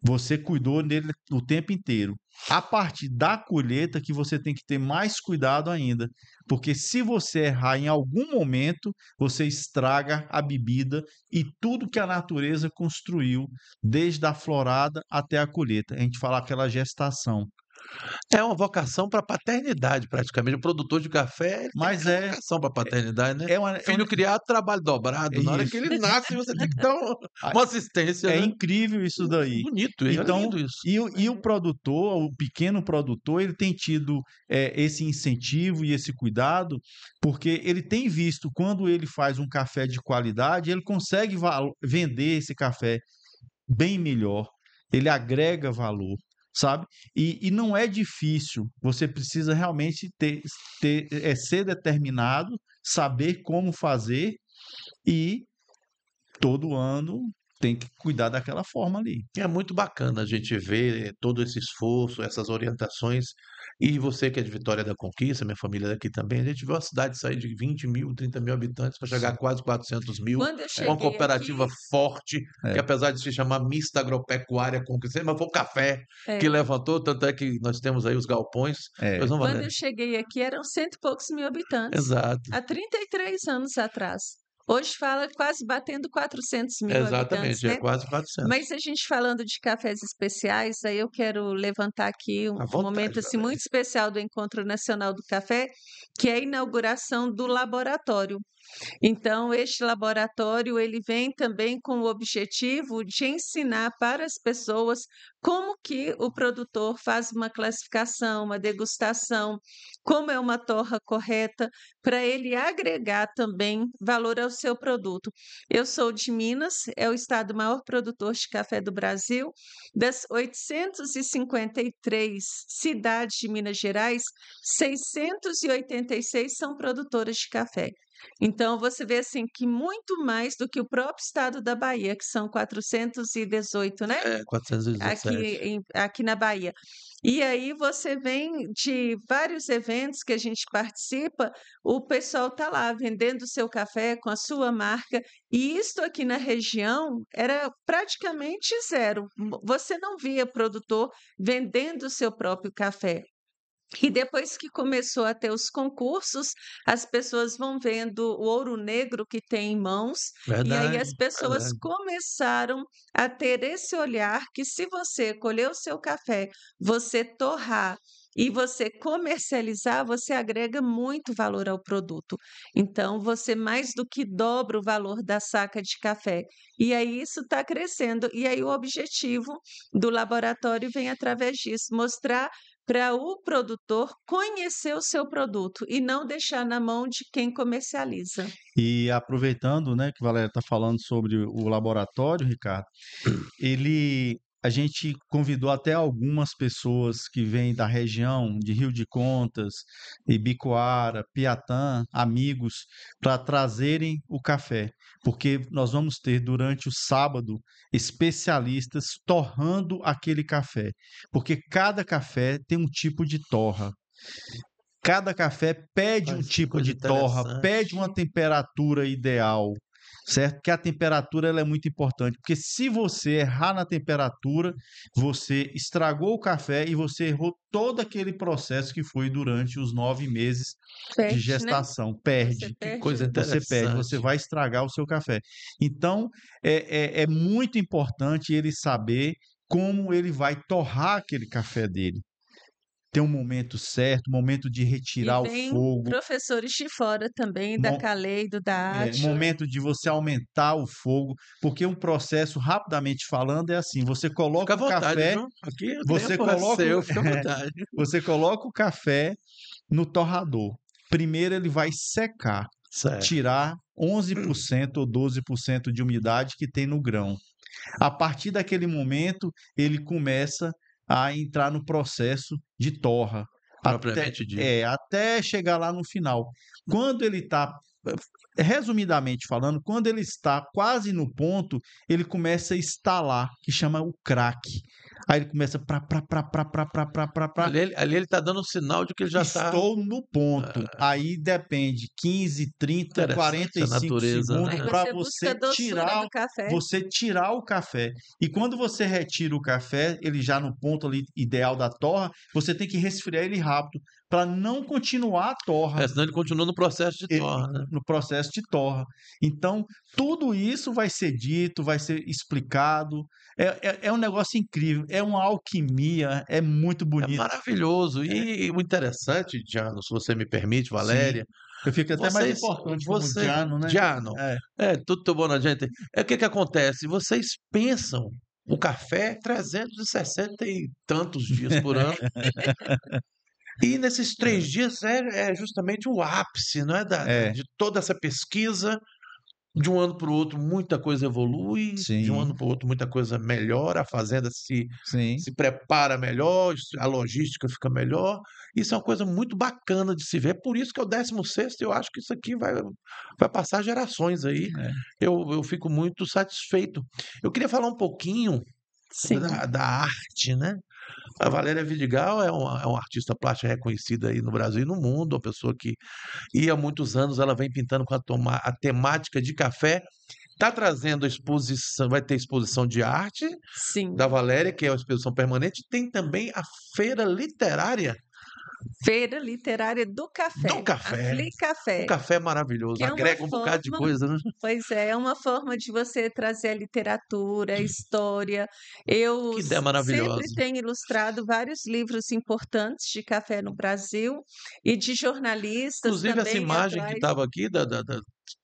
você cuidou dele o tempo inteiro. A partir da colheita que você tem que ter mais cuidado ainda, porque se você errar em algum momento, você estraga a bebida e tudo que a natureza construiu, desde a florada até a colheita. A gente fala aquela gestação. É uma vocação para paternidade, praticamente. O produtor de café, ele tem Mas essa vocação para paternidade, né? é Filho criado, trabalho é dobrado. Na hora que isso. ele nasce, você tem que dar uma assistência, É né? incrível isso daí. Bonito, é Então, lindo isso. e o produtor, o pequeno produtor, ele tem tido esse incentivo e esse cuidado, porque ele tem visto quando ele faz um café de qualidade, ele consegue vender esse café bem melhor, ele agrega valor, sabe? E não é difícil, você precisa realmente ser determinado, saber como fazer e todo ano tem que cuidar daquela forma ali. É muito bacana a gente ver todo esse esforço, essas orientações. E você que é de Vitória da Conquista, minha família é daqui também, a gente viu a cidade sair de 20.000, 30.000 habitantes para chegar a Sim. quase 400.000. Quando eu Uma cheguei cooperativa aqui, forte, que É, apesar de se chamar Mista Agropecuária Conquista, mas foi o café que é, levantou, tanto é que nós temos aí os galpões. Pois é. não, quando Valéria? eu cheguei aqui eram cento e poucos mil habitantes, Exato, há 33 anos atrás. Hoje fala quase batendo 400 mil habitantes, exatamente, é né? quase 400. Mas a gente falando de cafés especiais, aí eu quero levantar aqui À um vontade, momento assim muito Valéria. especial do Encontro Nacional do Café, que é a inauguração do laboratório. Então, este laboratório ele vem também com o objetivo de ensinar para as pessoas como que o produtor faz uma classificação, uma degustação, como é uma torra correta, para ele agregar também valor ao seu produto. Eu sou de Minas, é o estado maior produtor de café do Brasil. Das 853 cidades de Minas Gerais, 686 são produtoras de café. Então, você vê assim que muito mais do que o próprio estado da Bahia, que são 418, né? É, Aqui, 417. aqui na Bahia. E aí você vem de vários eventos que a gente participa, o pessoal está lá vendendo o seu café com a sua marca, e isto aqui na região era praticamente zero. Você não via produtor vendendo o seu próprio café. E depois que começou a ter os concursos, as pessoas vão vendo o ouro negro que tem em mãos, e aí Verdade, as pessoas verdade. começaram a ter esse olhar que se você colher o seu café, você torrar e você comercializar, você agrega muito valor ao produto. Então, você mais do que dobra o valor da saca de café. E aí isso está crescendo. E aí o objetivo do laboratório vem através disso, mostrar para o produtor conhecer o seu produto e não deixar na mão de quem comercializa. E aproveitando, né, que a Valéria está falando sobre o laboratório, Ricardo, a gente convidou até algumas pessoas que vêm da região de Rio de Contas, Ibicoara, Piatã, amigos, para trazerem o café, porque nós vamos ter durante o sábado especialistas torrando aquele café, porque cada café tem um tipo de torra. Cada café pede um Mas que tipo coisa de torra, pede interessante. uma temperatura ideal. certo? Que a temperatura ela é muito importante, porque se você errar na temperatura, você estragou o café e você errou todo aquele processo que foi durante os 9 meses de Perde, né? gestação. Você Perde. Que perde. coisa Você perde, você interessante. vai estragar o seu café. Então, é muito importante ele saber como ele vai torrar aquele café dele. Tem um momento certo, momento de E retirar o vem fogo, professores de fora também, da mo- Caleido, da Átila. momento de você aumentar o fogo, porque um processo, rapidamente falando, é assim: você Fica coloca à o vontade, café, viu? Aqui o você tempo é coloca, seu, fica à vontade. você coloca o café no torrador. Primeiro ele vai secar, Certo. tirar 11% ou 12% de umidade que tem no grão. A partir daquele momento, ele começa a entrar no processo de torra, Propriamente dito. até chegar lá no final. Quando ele está, resumidamente falando, quando ele está quase no ponto, ele começa a estalar, que chama o crack. Aí ele começa pra. Ali ele está dando um sinal de que ele já está Estou no ponto. Aí depende, 15, 30, interessante a 45 natureza, segundos Aí né? para você busca a você doçura tirar, do café. o café. E quando você retira o café, ele já no ponto ali ideal da torra, você tem que resfriar ele rápido para não continuar a torra Senão ele continua no processo de torra, né? no processo de torra. Então, tudo isso vai ser dito, vai ser explicado. É um negócio incrível, é uma alquimia, é muito É bonito. maravilhoso. E o interessante, Diano, se você me permite, Sim. Valéria, Eu fico até mais vocês, importante como você, Diano, né? Diano, É. tudo bom na gente. O que que acontece? Vocês pensam o café 360 e tantos dias por ano, e nesses 3 dias é justamente o ápice, não é, É, de toda essa pesquisa. De um ano para o outro, muita coisa evolui, de um ano sim, para o outro, muita coisa melhora, a fazenda sim. se prepara melhor, a logística fica melhor. Isso é uma coisa muito bacana de se ver. Por isso que é o 16º, eu acho que isso aqui vai passar gerações aí. É. Eu fico muito satisfeito. Eu queria falar um pouquinho Sim. da arte, né? A Valéria Vidigal é uma artista plástica reconhecida aí no Brasil e no mundo, uma pessoa que há muitos anos ela vem pintando com a temática de café. Está trazendo a exposição, vai ter exposição de arte da Sim. Valéria, que é uma exposição permanente. Tem também a feira literária Feira Literária do do Café, a café. Fli Um Café, café que maravilhoso, é uma agrega um bocado de forma, coisa, né? pois é uma forma de você trazer a literatura, a história. Que ideia Sempre maravilhosa. tenho ilustrado vários livros importantes de café no Brasil e de jornalistas Inclusive, essa também imagem que atrás. estava aqui,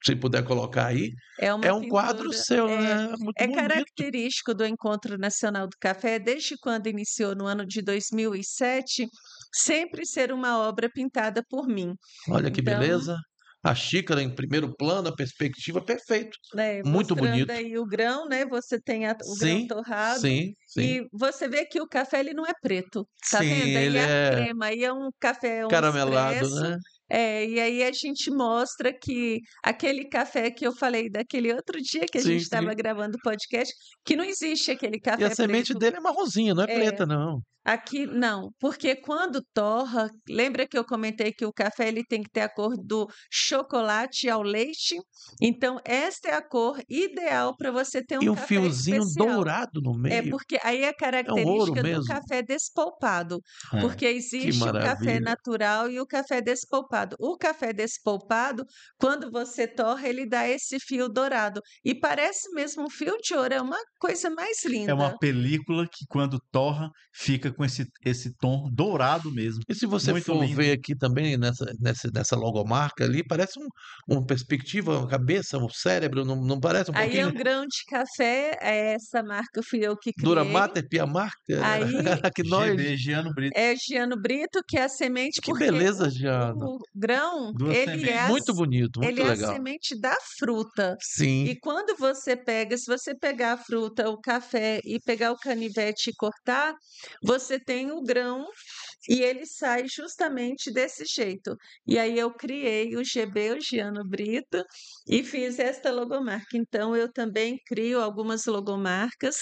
se puder colocar aí, É é uma um quadro pintura, seu, né? Muito é bonito. característico do Encontro Nacional do Café, desde quando iniciou no ano de 2007, sempre ser uma obra pintada por mim. Olha que Então, beleza. A xícara em primeiro plano, a perspectiva, perfeito. né, Muito mostrando bonito. aí o grão, né? Você tem o grão Sim, torrado sim, sim. e você vê que o café ele não é preto, tá Sim, vendo? Aí ele é a é crema, aí é um café, é um caramelado, expresso, né? e aí a gente mostra que aquele café que eu falei daquele outro dia que a gente Sim, sim. estava gravando o podcast, que não existe aquele E a café semente preto. dele é marronzinha, não é É, preta, não. aqui não, porque quando torra, lembra que eu comentei que o café ele tem que ter a cor do chocolate ao leite? Então, esta é a cor ideal para você ter E um um café fiozinho especial. dourado no É meio. porque aí é a É um ouro característica do mesmo. café despolpado, É. porque Que existe o café maravilha. natural e o café despolpado. O café despolpado, quando você torra, ele dá esse fio dourado e parece mesmo um fio de ouro, é uma coisa mais É linda. uma película que, quando torra, fica com esse tom dourado mesmo. E se você Muito for lindo. ver aqui também nessa logomarca ali, parece uma perspectiva, uma cabeça, um cérebro, não parece um Aí é pouquinho? um grão de café, essa marca fui eu que Dura criei. Mater, Pia Marker, Aí Aracnóide. GB, Giano Brito. é Giano Brito, que é a semente, Que porque beleza, Giana. o grão, Duas Muito sementes. bonito, ele muito é a legal. semente da fruta. Sim. E quando você pega, se você pegar a fruta, o café e pegar o canivete e cortar, você tem o grão e ele sai justamente desse jeito. E aí eu criei o GB, o Giano Brito, e fiz esta logomarca. Então eu também crio algumas logomarcas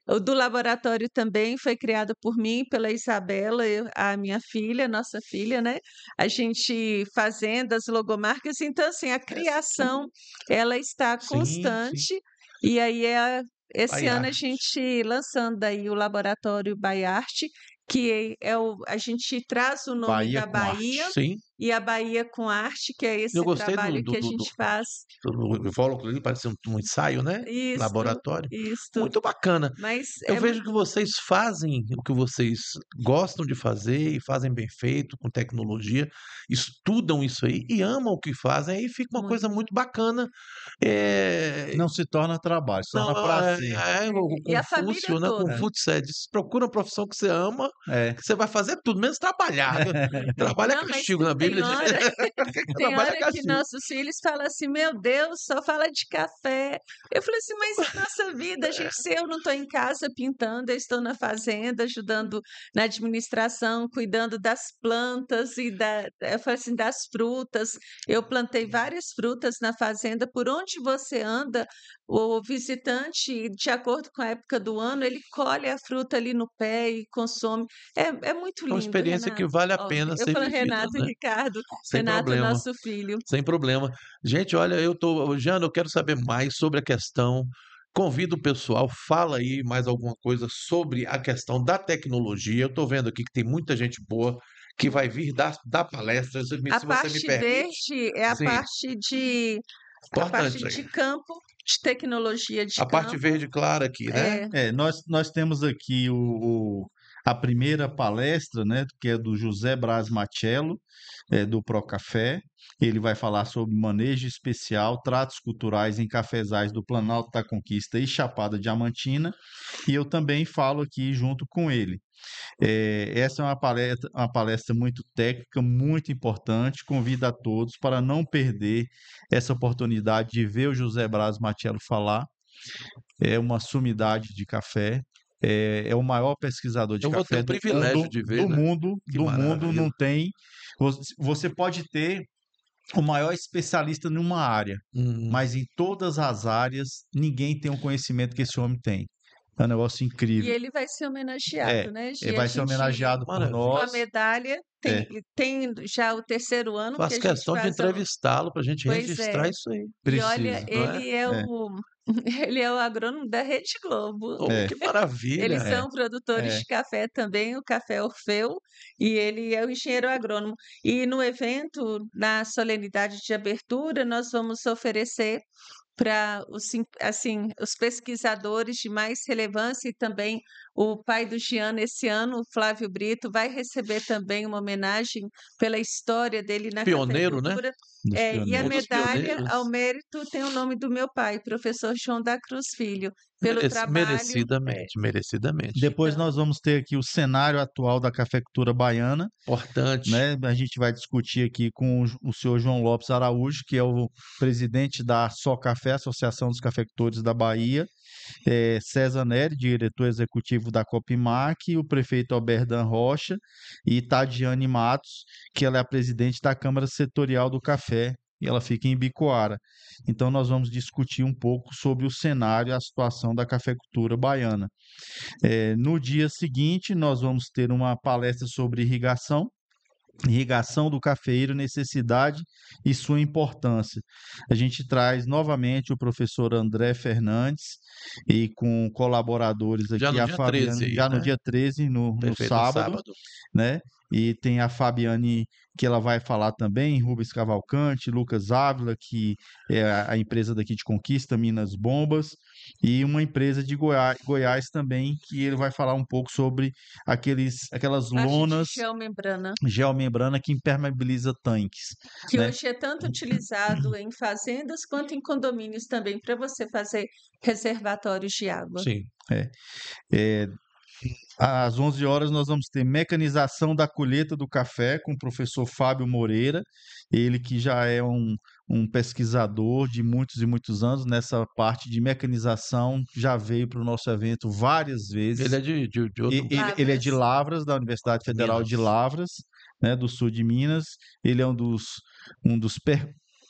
O do laboratório também foi criado por mim, e pela Isabela, a minha filha, nossa filha, né? A gente fazendo as logomarcas. Então, assim, a criação, ela está Sim, sim. constante. E aí, esse ano a Baiarte. gente lançando aí o laboratório Baiarte, que a gente traz o nome Bahia da com arte. Bahia Sim. e a Bahia com Arte, que é Eu esse gostei trabalho que a gente faz. do invólucro ali, parece um ensaio, né? Isto, Laboratório. isto. Muito bacana. Mas Eu é vejo que vocês fazem o que vocês gostam de fazer e fazem bem feito, com tecnologia, estudam isso aí e amam o que fazem, aí fica uma coisa muito. muito bacana. É, Não se torna trabalho, se torna não, prazer. o E a família Confúcio, né? toda. Confúcio diz, procura uma profissão que você ama, É. que você vai fazer tudo, menos trabalhar. Trabalho é Não, mas castigo, na tem Bíblia diz. hora, tem Trabalho é hora que castigo. nossos filhos falam assim: Meu Deus, só fala de café. Eu falei assim: Mas a nossa vida, gente, se eu não estou em casa pintando, eu estou na fazenda, ajudando na administração, cuidando das plantas eu falei assim, das frutas. Eu plantei várias frutas na fazenda. Por onde você anda, o visitante, de acordo com a época do ano, ele colhe a fruta ali no pé e consome. É muito É uma lindo, experiência que Renato. vale a Ó, pena eu ser falo vivida, Renato e né? Ricardo. Sem Renato, problema, nosso filho. sem problema. Gente, olha, Jana, eu quero saber mais sobre a questão. Convido o pessoal, fala aí mais alguma coisa sobre a questão da tecnologia. Eu estou vendo aqui que tem muita gente boa que vai vir dar palestras. Se A você me parte permite, verde é sim, a parte importante aí. de campo, de tecnologia de A parte campo. verde clara aqui, né? É, Nós temos aqui a primeira palestra, né, que é do José Braz Machello, do Procafé. Ele vai falar sobre manejo especial, tratos culturais em cafezais do Planalto da Conquista e Chapada Diamantina. E eu também falo aqui junto com ele. Essa é uma palestra muito técnica, muito importante. Convido a todos para não perder essa oportunidade de ver o José Braz Machello falar. É uma sumidade de café. É o maior pesquisador de Eu vou ter café o privilégio de ver, do né? mundo, Que do mundo maravilha. não tem. Você pode ter o maior especialista numa área, Hum, mas em todas as áreas ninguém tem o conhecimento que esse homem tem. É um negócio e incrível. ele vai ser É, homenageado, né, ele Gi? A vai ser gente, homenageado por com maravilha. a nós. medalha, É, tem já o terceiro ano que Faço a gente questão de faz. entrevistá-lo para a gente Pois registrar é. isso aí, E olha, precisa. não é? ele é É, o ele é o agrônomo da Rede Globo. Oh, é, que maravilha! Eles é, são produtores é. de café também, o Café Orfeu, e ele é o engenheiro agrônomo. E no evento, na solenidade de abertura, nós vamos oferecer para os pesquisadores de mais relevância e também o pai do Giano esse ano, o Flávio Brito, vai receber também uma homenagem pela história dele na Pioneiro, né? cafeicultura. Dos E a Um dos pioneiros. medalha ao pioneiros. mérito tem o nome do meu pai, professor João da Cruz Filho, pelo trabalho. Merecidamente, merecidamente. Depois Então, nós vamos ter aqui o cenário atual da cafeicultura baiana, Importante. né? A gente vai discutir aqui com o senhor João Lopes Araújo, que é o presidente da Só Café, Associação dos Cafeicultores da Bahia, César Neri, diretor executivo da Copimac, e o prefeito Alberdan Rocha, e Tadiane Matos, que ela é a presidente da Câmara Setorial do Café, e ela fica em Bicoara. Então, nós vamos discutir um pouco sobre o cenário e a situação da cafeicultura baiana. No dia seguinte, nós vamos ter uma palestra sobre irrigação do cafeeiro, necessidade e sua importância. A gente traz novamente o professor André Fernandes e com colaboradores Já aqui, no a dia 13 Fabiane, aí, já no né? dia 13, no Perfeito, no sábado, sábado. né? E tem a Fabiane, que ela vai falar também, Rubens Cavalcante, Lucas Ávila, que é a empresa daqui de Conquista, Minas Bombas, e uma empresa de Goiás também, que ele vai falar um pouco sobre aquelas parte de lonas geomembrana, geomembrana que impermeabiliza tanques, que né? hoje é tanto utilizado em fazendas quanto em condomínios também, para você fazer reservatórios de água. Sim. É, às 11 horas nós vamos ter mecanização da colheita do café com o professor Fábio Moreira, ele que já é um pesquisador de muitos e muitos anos nessa parte de mecanização, já veio para o nosso evento várias Ele vezes. é de outro Ele é de Lavras. Lavras, da Universidade Federal de Minas. Lavras, né, do sul de Minas. Ele é um dos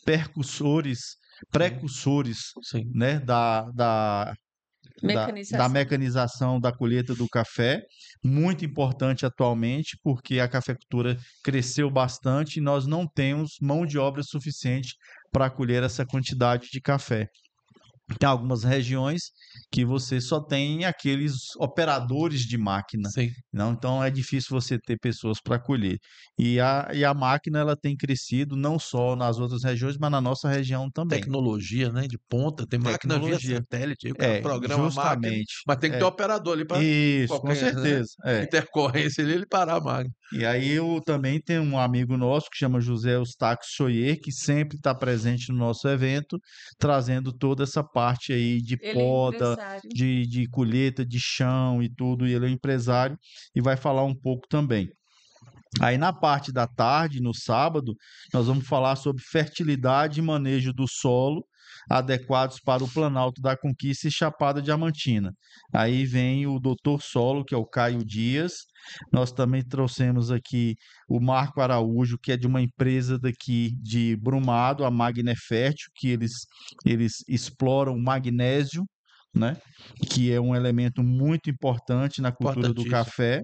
percussores, Sim, precursores, sim. né, da Mecanização. mecanização da colheita do café, muito importante atualmente, porque a cafeicultura cresceu bastante e nós não temos mão de obra suficiente para colher essa quantidade de café. Tem algumas regiões que você só tem aqueles operadores de máquina, Sim. não? Então é difícil você ter pessoas para colher. E a máquina ela tem crescido não só nas outras regiões, mas na nossa região também. Tecnologia, né? De ponta. Tem máquina via Tecnologia. satélite. Aí o cara programa a máquina, Justamente. mas tem que ter operador ali para Isso, com qualquer, né, certeza. intercorrência ali, ele parar a máquina. E aí eu também tenho um amigo nosso que chama José Eustáquio Soyer, que sempre está presente no nosso evento, trazendo toda essa parte aí de Ele é poda, empresário. de colheita de chão e tudo, e ele é empresário e vai falar um pouco também. Aí na parte da tarde, no sábado, nós vamos falar sobre fertilidade e manejo do solo adequados para o Planalto da Conquista e Chapada Diamantina. Aí vem o doutor Solo, que é o Caio Dias. Nós também trouxemos aqui o Marco Araújo, que é de uma empresa daqui de Brumado, a Magnefértil, que eles exploram magnésio, né? Que é um elemento muito importante na cultura do Importantíssimo. café.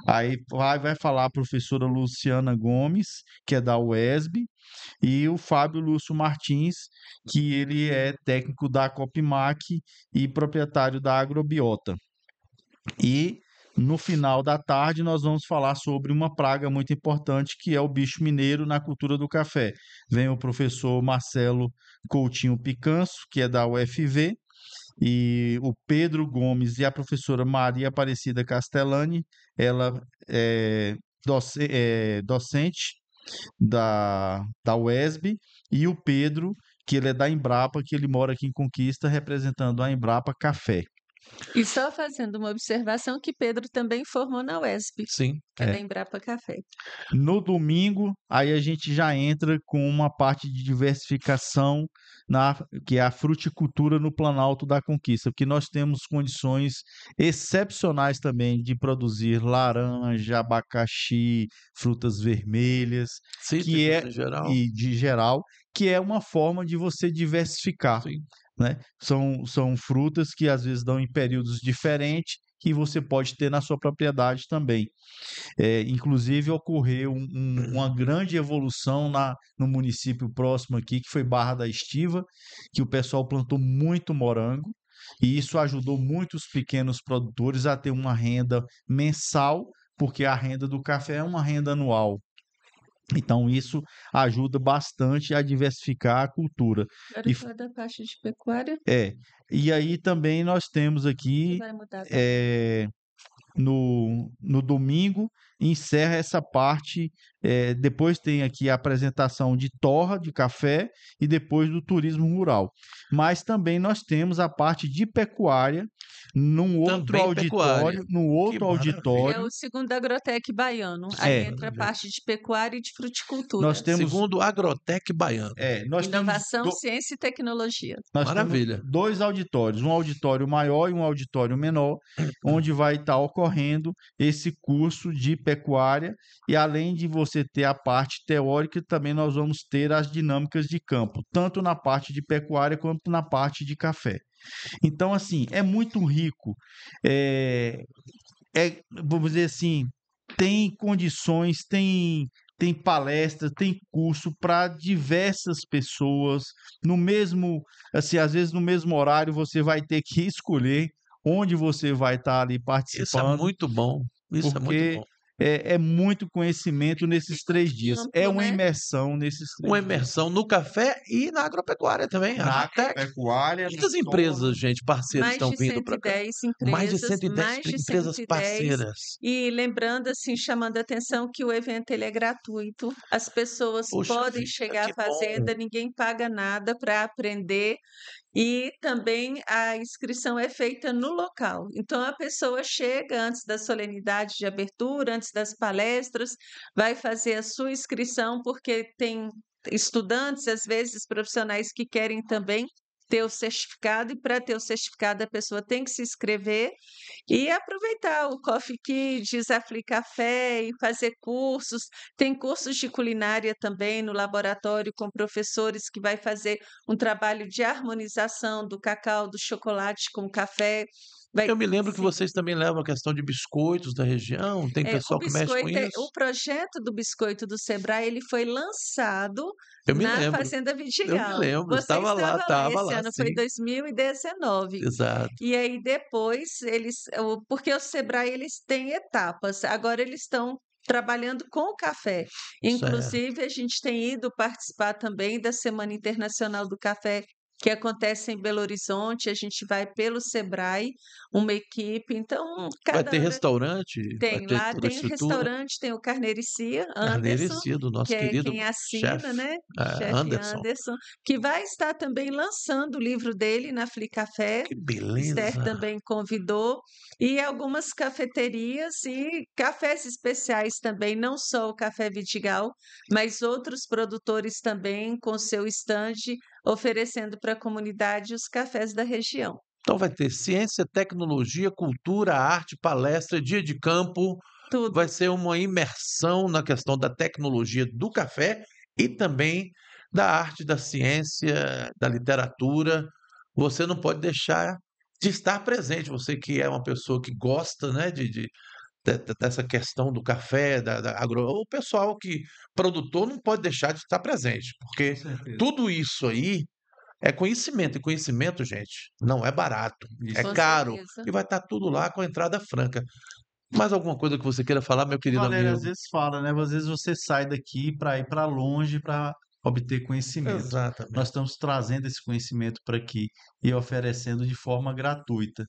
Aí vai falar a professora Luciana Gomes, que é da UESB, e o Fábio Lúcio Martins, que ele é técnico da Copimac e proprietário da Agrobiota. E no final da tarde nós vamos falar sobre uma praga muito importante, que é o bicho mineiro na cultura do café. Vem o professor Marcelo Coutinho Picanso, que é da UFV, e o Pedro Gomes e a professora Maria Aparecida Castellani, ela é docente da UESB, e o Pedro, que ele é da Embrapa, que ele mora aqui em Conquista, representando a Embrapa Café. E só fazendo uma observação que Pedro também formou na UESP, Sim. que é da Embrapa Café. No domingo, aí a gente já entra com uma parte de diversificação, que é a fruticultura no Planalto da Conquista, porque nós temos condições excepcionais também de produzir laranja, abacaxi, frutas vermelhas, Cítricos em geral. e de geral, que é uma forma de você diversificar, Sim. né? São frutas que às vezes dão em períodos diferentes que você pode ter na sua propriedade também. Inclusive ocorreu uma grande evolução no município próximo aqui, que foi Barra da Estiva, que o pessoal plantou muito morango, e isso ajudou muito os pequenos produtores a ter uma renda mensal, porque a renda do café é uma renda anual. Então, isso ajuda bastante a diversificar a cultura. Agora E, fala da parte de pecuária, e aí também nós temos que aqui, vai mudar também. no domingo, encerra essa parte. Depois tem aqui a apresentação de torra, de café, e depois do turismo rural. Mas também nós temos a parte de pecuária num outro Também pecuária. auditório, no outro maravilha. Que é auditório. o segundo Agrotec baiano. Aí É, entra a parte de pecuária e de fruticultura. nós temos, Segundo o Agrotec Baiano. nós temos Inovação, ciência e tecnologia. Nós Maravilha. temos 2 auditórios, um auditório maior e um auditório menor, onde vai estar ocorrendo esse curso de pecuária, e além de você ter a parte teórica, também nós vamos ter as dinâmicas de campo, tanto na parte de pecuária quanto na parte de café. Então, assim, é muito rico. Vamos dizer assim, tem condições, tem palestra, tem curso para diversas pessoas. No mesmo, assim, às vezes no mesmo horário você vai ter que escolher onde você vai estar ali Isso é participando, muito bom. Isso é muito porque bom. é muito conhecimento nesses 3 dias. É Amplo, uma né? imersão nesses 3 Uma dias. imersão no café e na agropecuária também. Na Agrotec. pecuária, Quantas empresas, gente, parceiras Mais estão de vindo para cá? 110 Mais de empresas, 110 mais de empresas 110. parceiras. E lembrando, assim, chamando a atenção que o evento ele é gratuito. As pessoas Poxa podem vida, chegar que à bom. fazenda, ninguém paga nada para aprender. E também a inscrição é feita no local. Então, a pessoa chega antes da solenidade de abertura, antes das palestras, vai fazer a sua inscrição, porque tem estudantes, às vezes profissionais que querem também ter o certificado, e para ter o certificado a pessoa tem que se inscrever e aproveitar o Coffee Kids, Café e fazer cursos. Tem cursos de culinária também no laboratório com professores que vai fazer um trabalho de harmonização do cacau, do chocolate com o café. Vai, Eu me lembro que sim. vocês também levam a questão de biscoitos da região, tem O pessoal que mexe com biscoito, o isso? projeto do biscoito do Sebrae, ele foi lançado Eu me na lembro, Fazenda eu me Vidigal. lembro, Você estava lá, estava esse lá ano foi sim, 2019. exato. E aí depois porque o Sebrae eles têm etapas. Agora eles estão trabalhando com o café. Certo. Inclusive a gente tem ido participar também da Semana Internacional do Café, que acontece em Belo Horizonte. A gente vai pelo Sebrae, uma equipe. Então, Vai cada ter ano restaurante, vai tem. ter Lá toda a tem o estrutura. restaurante, tem o Carneiricia, Anderson, Carneiricia do que nosso é querido quem assina, chefe, né? Chefe Anderson. Anderson, que vai estar também lançando o livro dele na Flicafé. Que Esther beleza! também convidou, e algumas cafeterias e cafés especiais também, não só o Café Vidigal, mas outros produtores também com seu estande oferecendo para a comunidade os cafés da região. Então vai ter ciência, tecnologia, cultura, arte, palestra, dia de campo. Vai Tudo. ser uma imersão na questão da tecnologia do café e também da arte, da ciência, da literatura. Você não pode deixar de estar presente. Você que é uma pessoa que gosta, né, dessa questão do café, o pessoal que produtor não pode deixar de estar presente, Com porque certeza. tudo isso aí é conhecimento, e conhecimento, gente, não é barato, é Isso Com aí. caro, certeza. e vai estar tudo lá com a entrada franca. Mais alguma coisa que você queira falar, meu Que querido Valéria às amigo? vezes fala, né? Às vezes você sai daqui para ir para longe para obter conhecimento. Nós Exatamente. estamos trazendo esse conhecimento para aqui e oferecendo de forma gratuita. Né?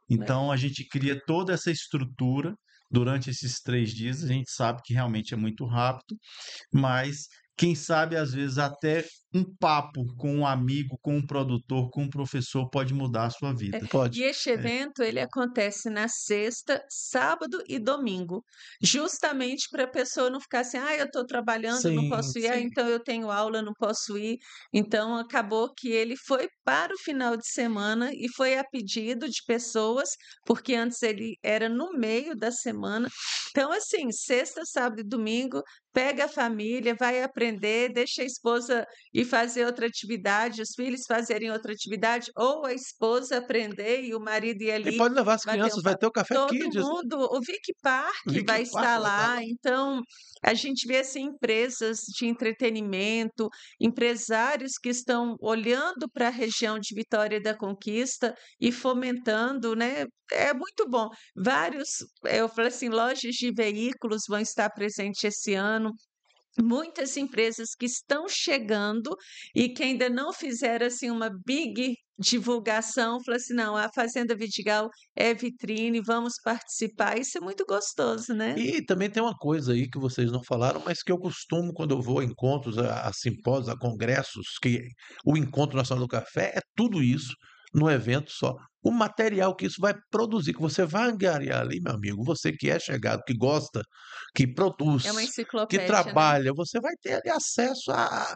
Então, a gente cria toda essa estrutura durante esses 3 dias. A gente sabe que realmente é muito rápido, mas quem sabe, às vezes, até um papo com um amigo, com um produtor, com um professor pode mudar a sua É, vida. Pode. e este É, evento ele acontece na sexta, sábado e domingo, justamente para a pessoa não ficar assim, eu estou trabalhando, não Sim, posso ir, sim. então eu tenho aula, não posso ir. Então acabou que ele foi para o final de semana e foi a pedido de pessoas, porque antes ele era no meio da semana. Então, assim, sexta, sábado e domingo, pega a família, vai aprender, deixa a esposa ir fazer outra atividade, os filhos fazerem outra atividade, ou a esposa aprender e o marido ir E ali pode levar as bater um crianças, vai papo. ter o Café Todo Kids, né? mundo, o Vic Park Vicky vai Park estar vai estar lá. lá, então a gente vê assim empresas de entretenimento, empresários que estão olhando para a região de Vitória da Conquista e fomentando, né? É muito bom. Vários, eu falei assim, lojas de veículos vão estar presentes esse ano. Muitas empresas que estão chegando e que ainda não fizeram assim uma big divulgação, falou assim: não, a Fazenda Vidigal é vitrine, vamos participar. Isso é muito gostoso, né? E também tem uma coisa aí que vocês não falaram, mas que eu costumo, quando eu vou a encontros, a simpósios, a congressos, que o Encontro Nacional do Café é tudo isso no evento só. O material que isso vai produzir, que você vai angariar ali, meu amigo, você que é chegado, que gosta, que É uma produz, que enciclopédia, né? trabalha, você vai ter ali acesso a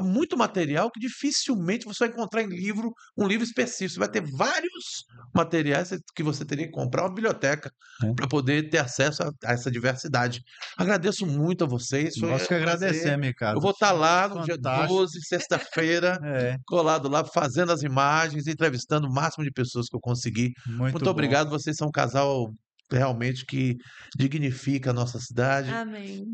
muito material que dificilmente você vai encontrar em livro, um livro específico. Você vai ter vários materiais que você teria que comprar uma biblioteca né? para poder ter acesso a essa diversidade. Agradeço muito a vocês, foi Nós que um prazer. agradecemos, Eu Ricardo. vou estar lá no dia Fantástico. 12, sexta-feira, É, colado lá, fazendo as imagens, entrevistando o máximo de pessoas que eu conseguir. muito Muito bom. obrigado, vocês são um casal realmente que dignifica a nossa cidade. Amém.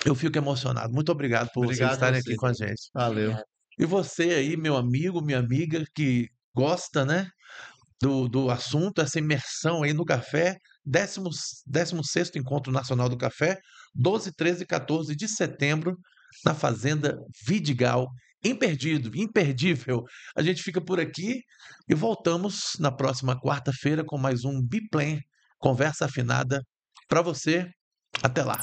Eu fico emocionado. Muito obrigado por vocês Obrigado estarem aqui você. com a gente. Valeu. Obrigada. E você aí, meu amigo, minha amiga, que gosta, né, do assunto, essa imersão aí no café, 16º Encontro Nacional do Café, 12, 13 e 14 de setembro, na Fazenda Vidigal. Imperdível. A gente fica por aqui e voltamos na próxima quarta-feira com mais um Biplan, conversa afinada para você. Até lá.